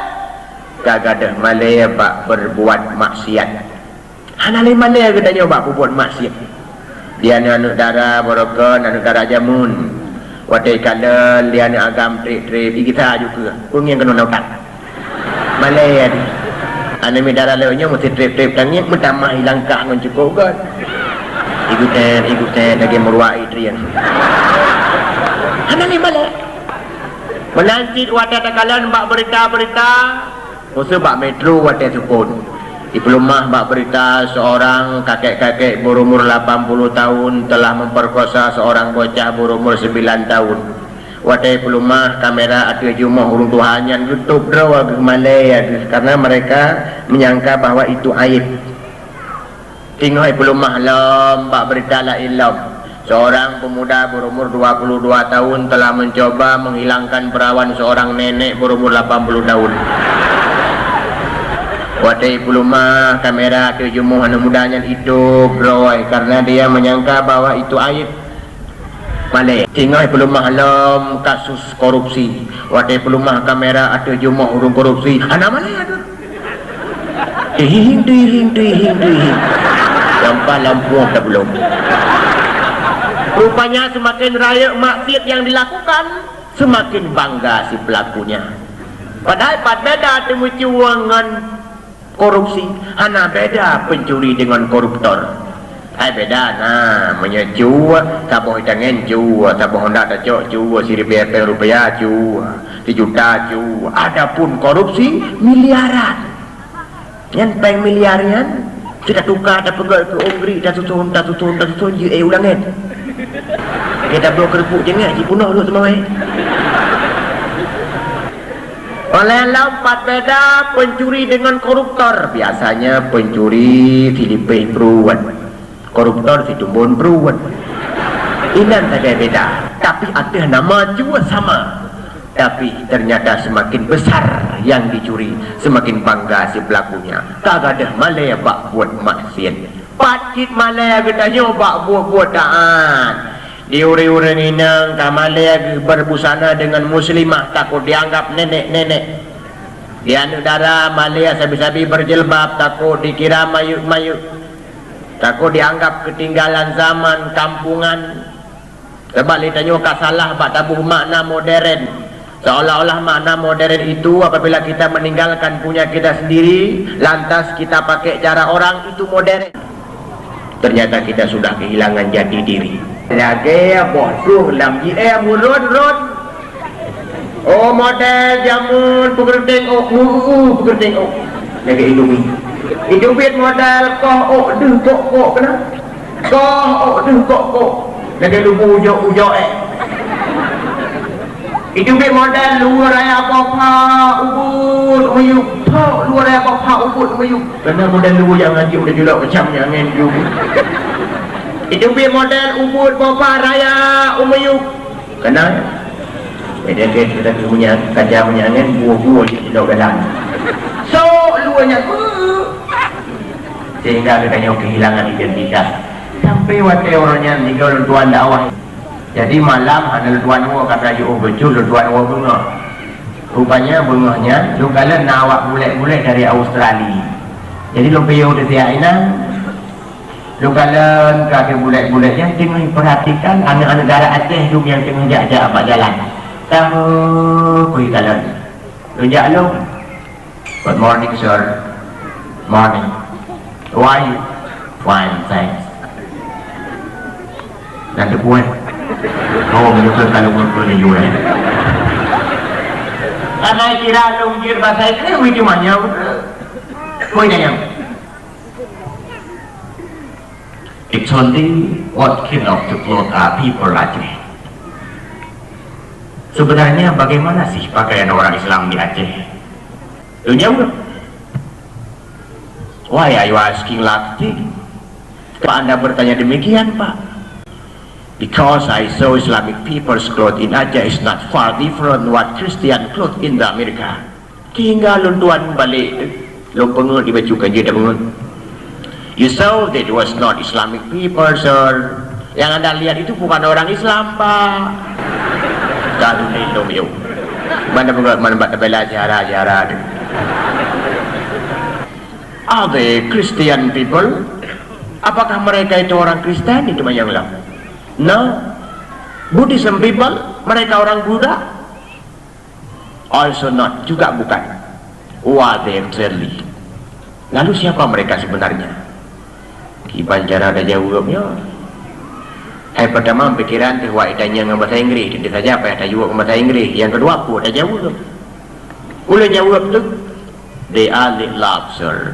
gadah Malaya bak berbuat maksiat. Hanale Malaya kedanya bak berbuat maksiat. Dia anak darah borokan, anak darah jamun. Wadai kala lian agam trip kita juga pun yang kena nautan Malaya ni ane medara lewanya mesti trip tanya mentama hilang kah ngon cukup kan ikutan lagi meruai trian ana ni Malaya menanti wadai takalan bak berita usul bak metro wadai supun di pelumah bak berita seorang kakek-kakek berumur 80 tahun telah memperkosa seorang bocah berumur 9 tahun. Wadai pelumah kamera ada jumlah urung Tuhan yang YouTube draw ke Malaya karena mereka menyangka bahwa itu aib. Tinggal pelumah lam bak berita la ilam. Seorang pemuda berumur 22 tahun telah mencoba menghilangkan perawan seorang nenek berumur 80 tahun. Wadai pelumah kamera terjumuh anak mudanya itu beroi karena dia menyangka bahwa itu aib. Malay tinggal belum malam kasus korupsi. Wadah belum mah kamera ada jumlah urung korupsi. Anak Malay ada. Dihing. Lampa lampu tak belum. Rupanya semakin raya maksiat yang dilakukan, semakin bangga si pelakunya. Padahal beda temu dengan korupsi, hana beda pencuri dengan koruptor. Hai beda, nah menyejua, taboh jangan jua, taboh hendak ada jua, si rupiah jua, 1 juta jua. Adapun korupsi miliaran, yang peng miliaran, kita tukar, ada pegal ke Ongri, dah tutun, ulangan. Kita bawa kerupuk jangan, dibunuh dulu semua. Oleh lompat beda pencuri dengan koruptor. Biasanya pencuri Filipin peruan, koruptor si tumbun peruan. Inan saja beda, tapi ada nama juga sama. Tapi ternyata semakin besar yang dicuri, semakin bangga si pelakunya. Tak ada Malay bak buat maksiat. Pakcik Malay kita nyoba buat taan. Di uri-uri ninang Malay berbusana dengan muslimah, takut dianggap nenek-nenek. Di negara Malay sabi-sabi berjilbab, takut dikira mayuk-mayuk, takut dianggap ketinggalan zaman, kampungan. Sebab ditanya salah bak tabuh makna modern. Seolah-olah makna modern itu apabila kita meninggalkan punya kita sendiri, lantas kita pakai cara orang, itu modern. Ternyata kita sudah kehilangan jati diri. Lagi bosuh lam murun. Oh model jamun pekerting pekerting lagi Indomie. Indomie model kok kena. Kok lagi lubu ujok. Indomie model luar raya apa ubud meyuk. Luar raya apa ubud meyuk. Karena model luar yang ngaji udah julak macam yang ngenjuk. Itu bi model ubud bapa raya umuyuk. Kenal? Dia kita punya kerja punya angin buah-buah di dalam. So luarnya sehingga kita kehilangan identitas. Sampai waktu orangnya tinggal tuan dakwah. Jadi malam ada tuan gua kata yo betul tuan gua bunga. Rupanya bunganya lu kala nawak bule-bule dari Australia. Jadi lu pergi udah tiaina. Lu kalian kaki bulat-bulat yang tengah perhatikan anak-anak negara Aceh tu yang tengah jak-jak abang jalan. Tahu kui kalian. Lu jak lu. Good morning sir. Morning. Why you? Fine, thanks. Nanti buat. Oh, menyusul kalau ngumpul ni juga. Karena kira lu ngir bahasa Inggris, wih cuma nyawa. Kui nanya. It's only what kind of the clothes are people Aceh. Sebenarnya bagaimana sih pakaian orang Islam di Aceh? Dunia udah. Why are you asking like this? Pak Anda bertanya demikian Pak? Because I saw Islamic people's clothes in Aceh is not far different what Christian clothes in the America. Tinggal luntuan balik, lu pengut dibajukan je dah pengut. You saw that it was not Islamic people, sir. Yang Anda lihat itu bukan orang Islam, Pak. Kalau lindung yuk. Mana bela jara. Are they Christian people? Apakah mereka itu orang Kristen? Itu yang bilang. No. Buddhism people? Mereka orang Buddha? Also not. Juga bukan. Who are they actually? Lalu siapa mereka sebenarnya? Kibanjara ada jawabnya. Pertama pikiran tu wak tanya dengan bahasa Inggeris, dia saja apa yang jawab bahasa Inggeris. Yang kedua apa ada jawab. Boleh jawab tu. They are love sir.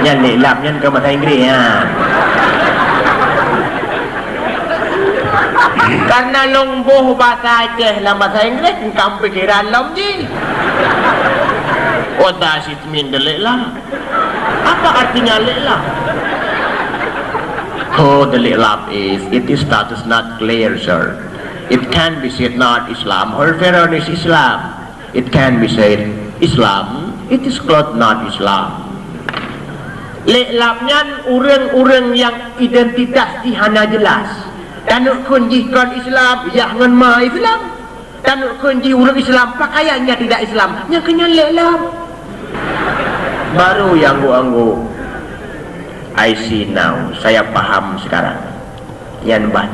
Yang love yang ke bahasa Inggeris ya. Karena longboh bahasa Aceh dalam bahasa Inggeris, kamu pikiran lom je. What does it mean delik lah? Apa artinya li'lah? Oh, the li'lah is, it is status not clear, sir. It can be said not Islam or Pharaoh is Islam. It can be said Islam, it is called not Islam. Leklapnya orang-orang yang identitas dihana jelas. Tanuk kunjihkan Islam, jangan ma Islam. Tanuk kunjih orang Islam, pakaiannya tidak Islam. Yang kenyal leklap. Baru yang anggu I see now, saya paham sekarang. Yang bat.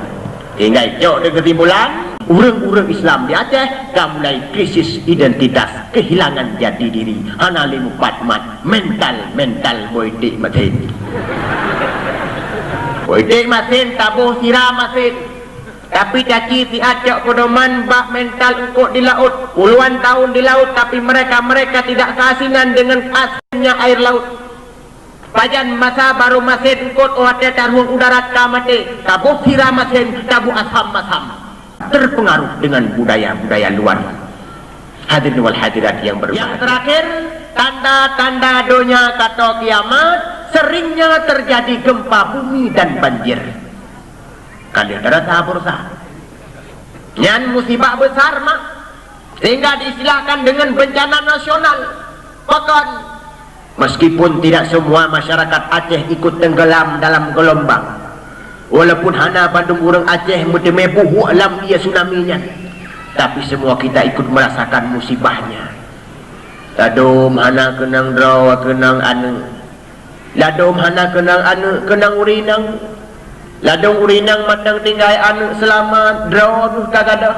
Tinggal jauh dekat timbulan. Orang-orang Islam di Aceh dah mulai krisis identitas, kehilangan jati diri, analim patmat, mental boidik matin. Boidik matin tabuh sirah matin. Tapi caci si Aceh pedoman bak mental engkau di laut, puluhan tahun di laut, tapi mereka tidak keasinan dengan asinnya air laut. Pajan masa baru masin engkau ohatnya taruh udara kamate, tabuh sirah masin, tabuh asam-asam. Terpengaruh dengan budaya-budaya luar. Hadirin wal hadirat yang berbahagia. Yang terakhir, tanda-tanda donya kata kiamat, seringnya terjadi gempa bumi dan banjir. Kalian terasa bursa. Yang musibah besar mak, sehingga diistilahkan dengan bencana nasional. Bahkan meskipun tidak semua masyarakat Aceh ikut tenggelam dalam gelombang. Walaupun hana bandung orang Aceh memebuh alam ia tsunami-nya, tapi semua kita ikut merasakan musibahnya. Ladom hana kenang draw kenang anu, ladom hana kenang anu kenang urinang, ladom urinang matang tinggai anu selamat draw kagada,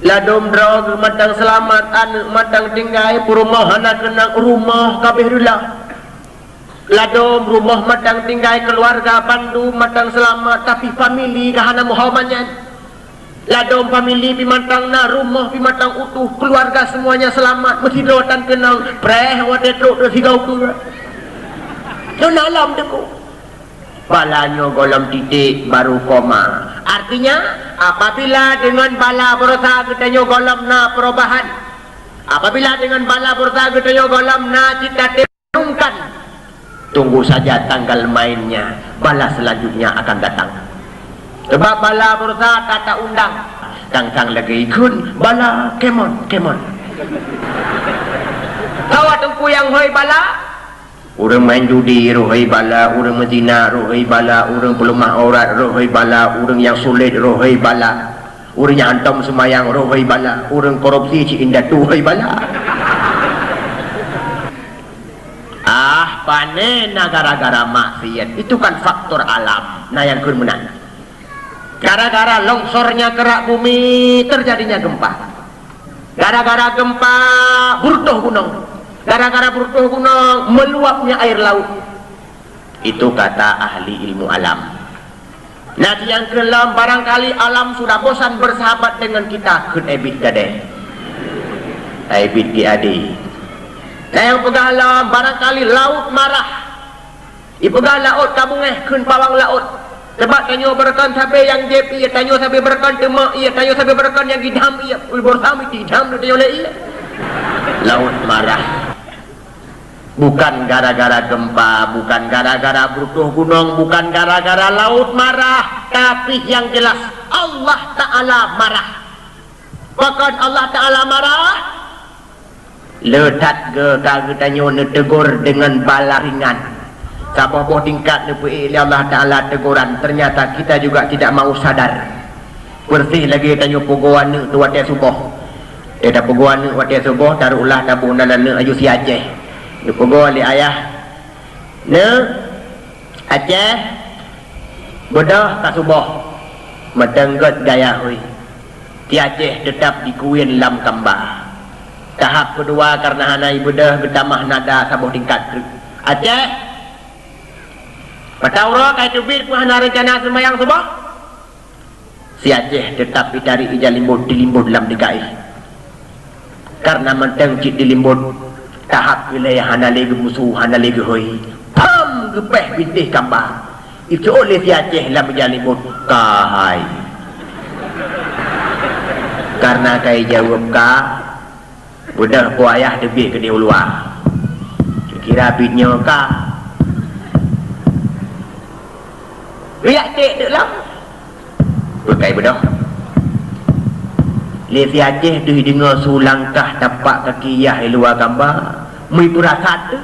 ladom draw matang selamat anu matang tinggai purumah hana kenang rumah kabeh rula. Ladom rumah matang tinggai keluarga bandu matang selamat tapi famili kahana Muhammadnya. Ladom famili pimantang na rumah pimantang utuh keluarga semuanya selamat mesti doatan kenang preh wate truk do sigau tu. Yo nalam deku. Balanya golom titik baru koma. Artinya apabila dengan bala berusaha kita nyo golom na perubahan. Apabila dengan bala berusaha kita nyo golom na cita tenungkan. Tunggu saja tanggal mainnya, bala selanjutnya akan datang. Sebab bala berusaha kata undang, tang lagi ikut bala kemon. Tahu tungku yang hoi bala? Orang main judi rohai bala, orang menzina rohai bala, orang pelumah aurat rohai bala, orang yang sulit rohai bala, orang yang hantam semayang rohai bala, orang korupsi cik indah tu rohai bala. Panena gara-gara maksiat itu kan faktor alam. Nah yang kemudian gara-gara longsornya kerak bumi terjadinya gempa, gara-gara gempa beruntuh gunung, gara-gara beruntuh gunung meluapnya air laut. Itu kata ahli ilmu alam. Nah yang kelam barangkali alam sudah bosan bersahabat dengan kita. Kun ebit gadeh ebit giadi. Nah yang pegang alam barangkali laut marah. Ipegang laut kabungeh kun pawang laut. Sebab tanyo berkan sampai yang JP, tanyo sampai berkan demak, tanyo sampai berkan yang gidam, bersama gidam tanyo le. Laut marah. Bukan gara-gara gempa, bukan gara-gara beruntuh gunung, bukan gara-gara laut marah, tapi yang jelas Allah Ta'ala marah. Bahkan Allah Ta'ala marah letat ke tanyo tegur dengan bala ringan. Sabah boh tingkat nepui Allah Ta'ala teguran. Ternyata kita juga tidak mau sadar. Bersih lagi tanyo puguan tu watia subuh. Dah puguan watia subuh taruhlah tabung dalam ayu si Aceh. Dia puguan li ayah. Aceh bedah tak subuh. Matenggot gaya hui. Ti Aceh tetap dikuin lam kambah. Tahap kedua karena hana ibadah bertamah nada sabuh tingkat. Aceh patauro kai tubir ku hana rencana sembahyang subuh. Si Aceh tetap dari ijalimbut dilimbut dalam DKI. Karena menteng cik dilimbut tahap wilayah hana lagi musuh hana lagi hoi. Pam gepeh bintih kambah. Itu oleh si Aceh dalam ijalimbut kahai. Karena kai jawab ka budak ku ayah debik ke dia luar. Kira bitnya kah riak cik dek lah berkai bedah Lesi Aceh tu dengar sulangkah tapak kaki yah luar gambar mui pura satu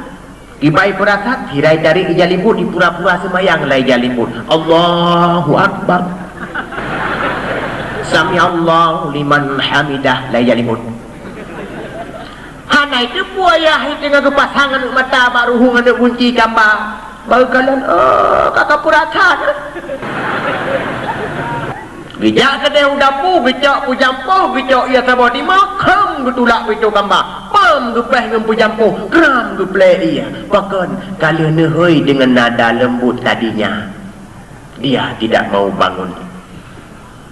Ibai perakat hirai dari ijalipun di pura-pura semayang lai jalipun. Allahu Akbar. Sami Allahu liman hamidah lai jalipun. Hanai tu puaya dengan kepasangan mata baru hungan kunci gambar. Baru kalian kakak perakat. Bijak kedai udapu, bijak pujampo, bijak ia sabah di makam getulak itu gambar. Pam gepeh dengan pujampo, kram geplek ia. Bahkan kalau nehoi dengan nada lembut tadinya, dia tidak mau bangun.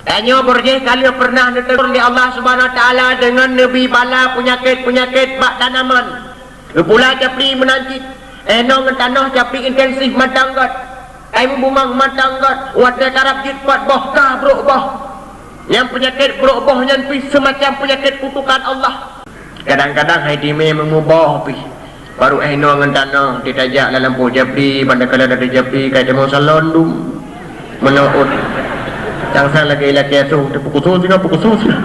Tanya berjeh kalau pernah ditegur oleh Allah Subhanahu Wa Taala dengan Nabi bala penyakit-penyakit bak tanaman. Pula capli menanti, enong tanah capli intensif matanggat. Aim bumang matanggat, wadah karab jitpat boh kabruk boh. Yang penyakit bruk boh yang pi semacam penyakit kutukan Allah. Kadang-kadang hai dime mengubah pi. Baru eno ngan tanah ditajak dalam lampu japli, pada kala ada japli kai temu salon dum. Menaut. Cangsa lagi tu pukul sini.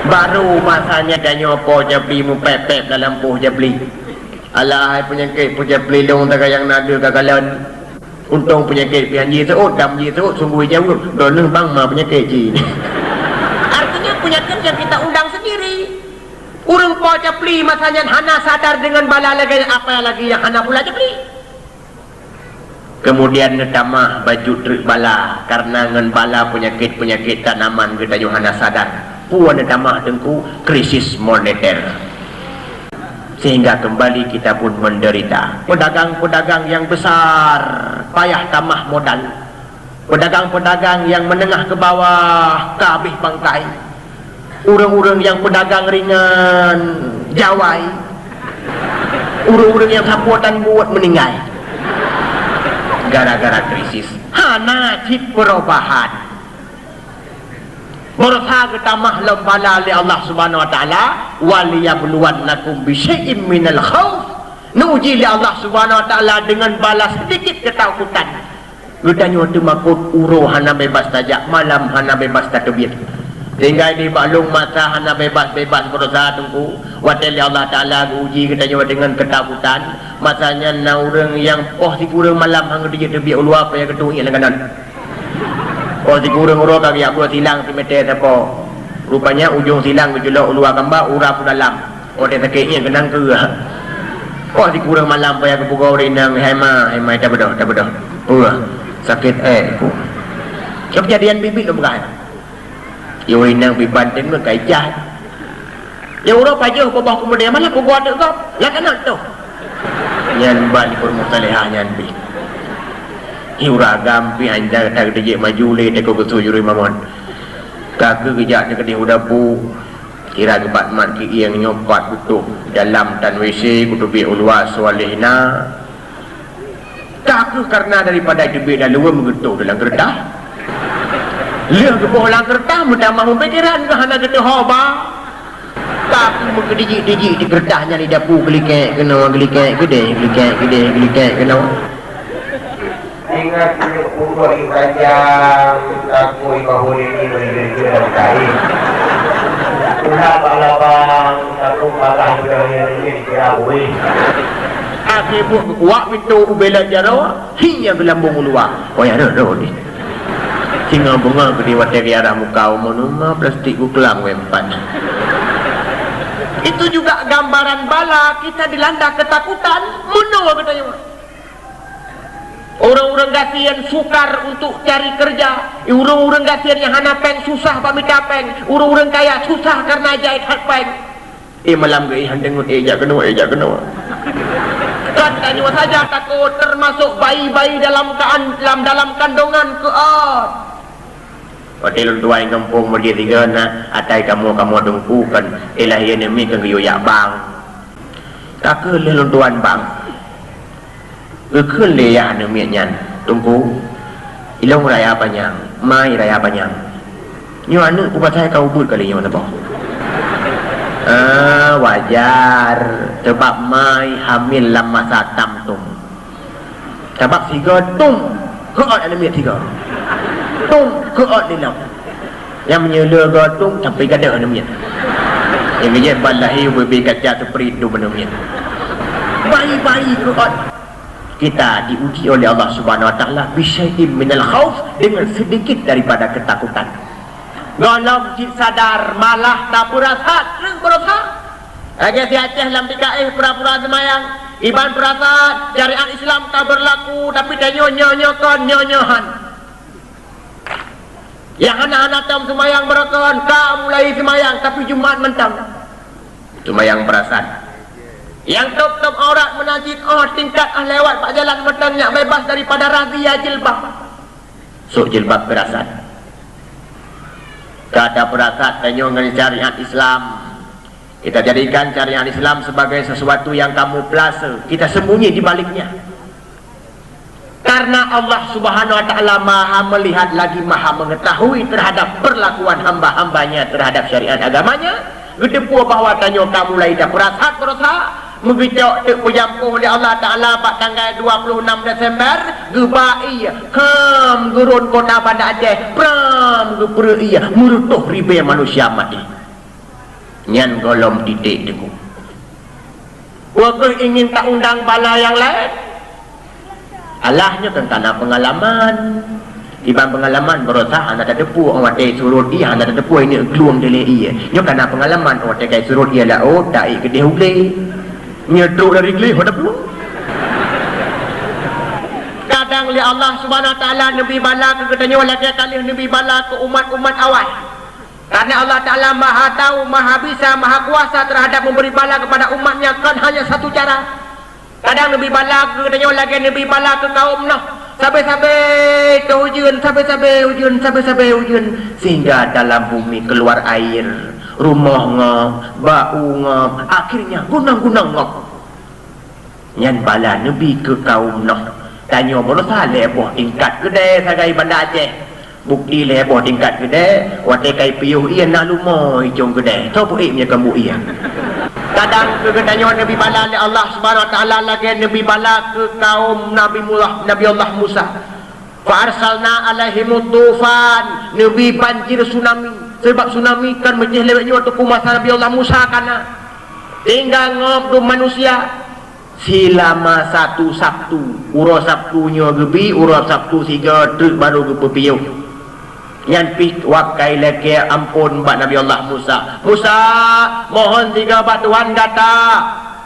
Baru masanya danyo po japli mu pep-pep dalam lampu japli. Alah hai penyakit japli long tak yang nada kagalan. Untung penyakit pianji seut, dam ji seut, sungguh jauh. Doneng bang mah penyakit ji. Artinya penyakit yang kita undang sendiri. Urang po capli masanya hana sadar dengan bala lagi apa lagi yang hana pula capli. Kemudian netamah baju trik bala karena ngan bala penyakit tanaman kita yo hana sadar. Puan netamah tengku krisis moneter. Sehingga kembali kita pun menderita. Pedagang-pedagang yang besar payah tamah modal. Pedagang-pedagang yang menengah ke bawah kabeh bangkai. Urang-urang yang pedagang ringan jawai. Urang-urang yang sapuatan buat meninggal. Gara-gara krisis. Hana cip perubahan. Berusaha ketamah lembala oleh Allah Subhanahu Wa Taala waliyabluwannakum bisyai'im minal khauf. Nuji oleh Allah Subhanahu Wa Taala dengan balas sedikit ketakutan. Gudanya waktu makut uro hana bebas tajak malam hana bebas tatubir. Sehingga di baklung masa hana bebas berusaha tunggu. Waktu Allah Taala uji gudanya dengan ketakutan. Masanya naurang yang si kurang malam hang dia tebia ulu apa yang ketung yang kanan. Si kurang uro kami aku silang si meter siapa. Rupanya ujung silang berjulak luar gambar urap dalam. Dia sakitnya kenang ke. Si kurang malam payah ke pukau rinang hema tak bedah. Sakit ku. Kejadian bibit lo bukan. Yo rinang bibanten me kai jah. Ya uro pajo ko bah kemudian mana ko buat tu. Ya kanan tu. Nyan balik permutalehah nyan bi. Iura gampi anda tak dijek maju le teko kesu juri mamon. Kaki kejak dekat dia udapu. Kira kebat mat ki yang nyopat butuh dalam tan WC kutu bi ulwa swalihna. Kaki karena daripada debi dah luar menggetuk dalam kertas. Leh ke bolang kertas mudah mahu pikiran ke hana getah hoba. Kaki mengedijik-dijik di kertasnya di dapu gelikek kena gelikek gede kena. Ingat umur ibadah aku ikahul ini berdiri dalam kain. Sudah balabang aku malah berdiri ini dikiraui. Aku kuat pintu ubela jarawa hingga gelambung luar. Oh ya roh ni. Singa bunga gede wateri arah muka umunuma plastik kelam wempan. Itu juga gambaran bala kita dilanda ketakutan. Muno katanya. Orang-orang gasian sukar untuk cari kerja. Orang-orang gasian yang hana peng susah pamita peng. Orang-orang kaya susah karena jahit hak peng. Malam ke dengut jak kena. Katanya saja takut termasuk bayi-bayi dalam kandungan keat. Hotel tua yang kampung berdiri tiga na atai kamu dengkukan ilahi enemi ke yoyak bang. Kakak lelun tuan bang. Keun leya nemi nyan tunggu. Ilong raya panjang, mai raya panjang. Nyo anu ku pasai kau but kali nyo napa? Wajar sebab mai hamil dalam masa tamtum. Sebab tiga tum keot enemi tiga. Tung keot di dalam. Yang menyela gatung sampai kada enemi. Yang dia balahi bebi kaca seperti itu enemi. bayi-bayi Quran. Kita diuji oleh Allah Subhanahu wa taala bisyai'im minal khauf, dengan sedikit daripada ketakutan. Golong jin sadar malah tak perasaan, terus perasaan. Lagi si Aceh dalam DKI pura-pura semayang, iban perasaan syariat Islam tak berlaku, tapi dia nyonya-nyokan nyonyohan. Yang anak-anak tam semayang berakon, kau mulai semayang tapi Jumat mentang. Semayang perasaan. Yang top-top aurat menajis, tingkat lewat pak jalan mentangnya bebas daripada razia jilbab. So jilbab perasaan. Kata perasaan tanya dengan syariat Islam. Kita jadikan syariat Islam sebagai sesuatu yang kamu plase, kita sembunyi di baliknya. Karena Allah Subhanahu wa taala Maha melihat lagi Maha mengetahui terhadap perlakuan hamba-hambanya terhadap syariat agamanya. Gedepu bahawa tanya kamu lain dah perasaan Mengicau pejampuh oleh Allah Ta'ala pada tanggal 26 Desember Gebai Kam gerun kota Banda Aceh Pram geperui merutuh ribe manusia mati. Nyan golom titik deku. Waktu ingin tak undang bala yang lain, Allahnya kan karena pengalaman. Ibang pengalaman berusaha anda tak depu orang tak suruh dia anda tak depu ini keluang dari ia. Nyo karena pengalaman orang tak suruh dia lah tak ikut dia ule. Nyeduk dari geli hodap lu. Kadang li Allah Subhanahu wa taala nabi bala ke katanya lagi kali nabi bala ke umat-umat awal. Karena Allah Taala Maha tahu, Maha bisa, Maha kuasa terhadap memberi bala kepada umatnya kan hanya satu cara. Kadang nabi bala ke katanya lagi nabi bala ke kaum Nuh. Sampai-sampai ke hujan, sampai-sampai hujan sehingga dalam bumi keluar air. Rumah ngap, bau ngap, akhirnya gunang-gunang ngap. Nyan bala Nabi ke kaum Nuh. Tanya berusaha leboh tingkat kedai sagai Banda Aceh. Bukti leboh tingkat kedai, watai kai piuh ia nak lumoi jong kedai. Tahu pun punya kamu ia. Kadang ke tanya Nabi bala oleh Allah Subhanahu wa taala lagi Nabi bala ke kaum Nabi Allah Musa. Fa arsalna alaihim tufan, Nabi banjir tsunami. Sebab tsunami kan mecah lewatnya waktu kumasa Nabi Allah Musa kana tinggal ngobrol manusia selama satu Sabtu urus Sabtunya gebi urus Sabtu siga truk baru ke piuh yang pik wakai leke ampun mbak Nabi Allah Musa mohon tiga bat Tuhan kata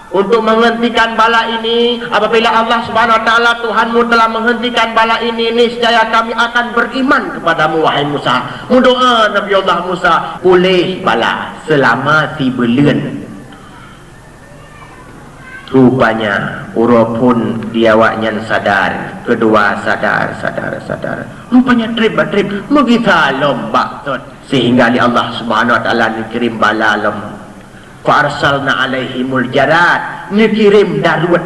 untuk menghentikan bala ini. Apabila Allah Subhanahu wa taala Tuhanmu telah menghentikan bala ini, niscaya kami akan beriman kepadamu wahai Musa. Mendoa Nabi Allah Musa boleh bala selama 3 bulan. Rupanya urapun diawaknya sadar, kedua sadar. Rupanya trip megita lomba sehingga Allah Subhanahu wa taala dikirim bala lom. Farsalna alaihimul jarad, ngirim darurat.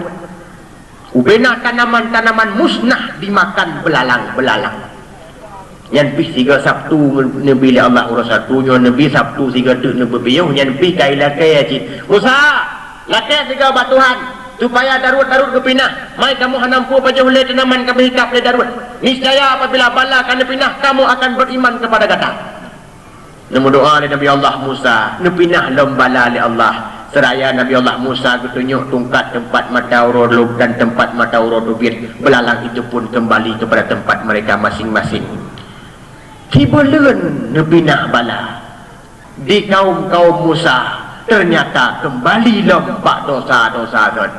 Ubena tanaman-tanaman musnah dimakan belalang. Yang pi 3 Sabtu Nabi Allah urus satunya Nabi Sabtu 3 tu Nabi piuh yang pi kai lakai aji. Musa, lakai 3 batuhan supaya darurat kepinah. Mai kamu hanampu pajah oleh tanaman kami hikap oleh darurat. Niscaya apabila bala akan pinah kamu akan beriman kepada kata. Namun doa oleh Nabi Allah Musa, nepinah lombala oleh Allah. Seraya Nabi Allah Musa ketunjuk tungkat tempat mata urut dan tempat mata urut ubir. Belalang itu pun kembali kepada tempat mereka masing-masing. Kibulen nepinah bala di kaum Musa, ternyata kembali lompak dosa-dosa don.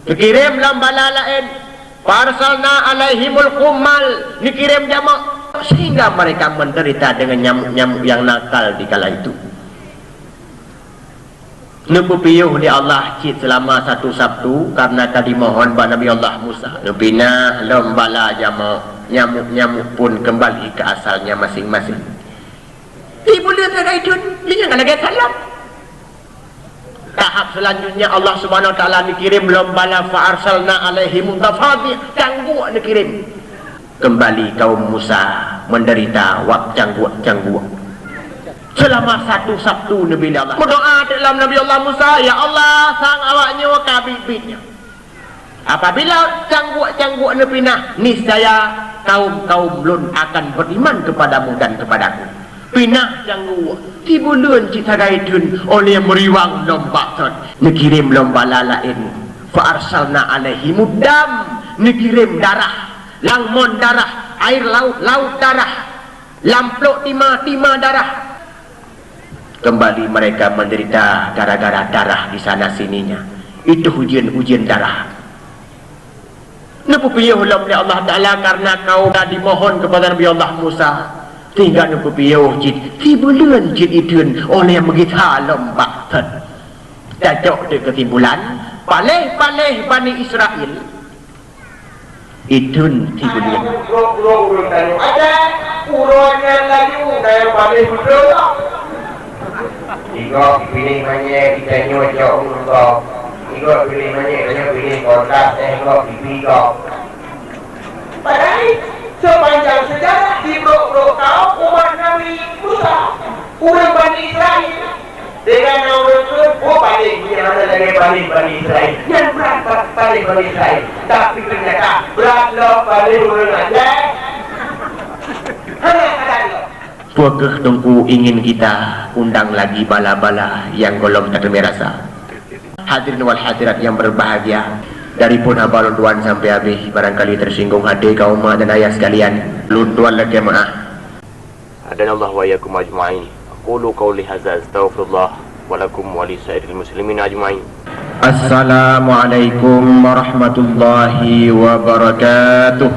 Dikirim lombala lain, parsalna alaihimul kumal, dikirim jamak sehingga mereka menderita dengan nyamuk-nyamuk yang nakal di kala itu. Nubu piuh di Allah cit selama 1 Sabtu karena tadi mohon pada Nabi Allah Musa. Nubina lombala jamak, nyamuk-nyamuk pun kembali ke asalnya masing-masing. Ibu lihat ada itu, dia enggak lagi salam. Tahap selanjutnya Allah Subhanahu wa taala dikirim lombala fa arsalna alaihim tafadhi, cangguak dikirim. Kembali kaum Musa menderita cangguak selama 1 Sabtu Nabi Allah berdoa dalam Nabi Allah Musa, ya Allah sang awaknya kabibitnya. Apabila cangguak nepinah, niscaya kaum lun akan beriman kepadamu dan kepadaku. Pinah cangguak tibulun cita gaidun oleh meriwang lomba ton, dikirim lomba lain fa arsalna alaihimud dam, dikirim darah, langmon darah, air laut darah, lamplok timah darah. Kembali mereka menderita gara-gara darah di sana sininya. Itu ujian darah. Nepupiyuh oleh Allah Ta'ala karena kau dah dimohon kepada Nabi Allah Musa. Tinggal nepupiyuh jid. Tibulan jid idun oleh yang begitu lembak ten. Dajok di ketimbulan. Paleh-paleh Bani Israel. Idun tibulan. Ada urunya lagi dari paleh betul. Jika pilih mana kita nyocok untuk. Jika pilih mana kita pilih kontrak. Jika pilih kau. Padahal sepanjang sejarah di blok-blok kau umat Nabi Musa, umat Bani Israel dengan orang itu, paling yang ada lagi Bani Israel, yang berat paling Bani Israel, tapi ternyata beratlah paling orang aja. Hanya kata dia. Puakah tungku ingin kita undang lagi bala-bala yang golong tak merasa. Hadirin wal hadirat yang berbahagia, dari Punabalun Tuan sampai habis, barangkali tersinggung hati kaum dan ayah sekalian. Luntuan lagi jemaah. Adanallahu wa iyyakum ajma'in. Aqulu qawli hadza astaghfirullah wa lakum wa li sa'iril muslimin ajma'in. Assalamualaikum warahmatullahi wabarakatuh.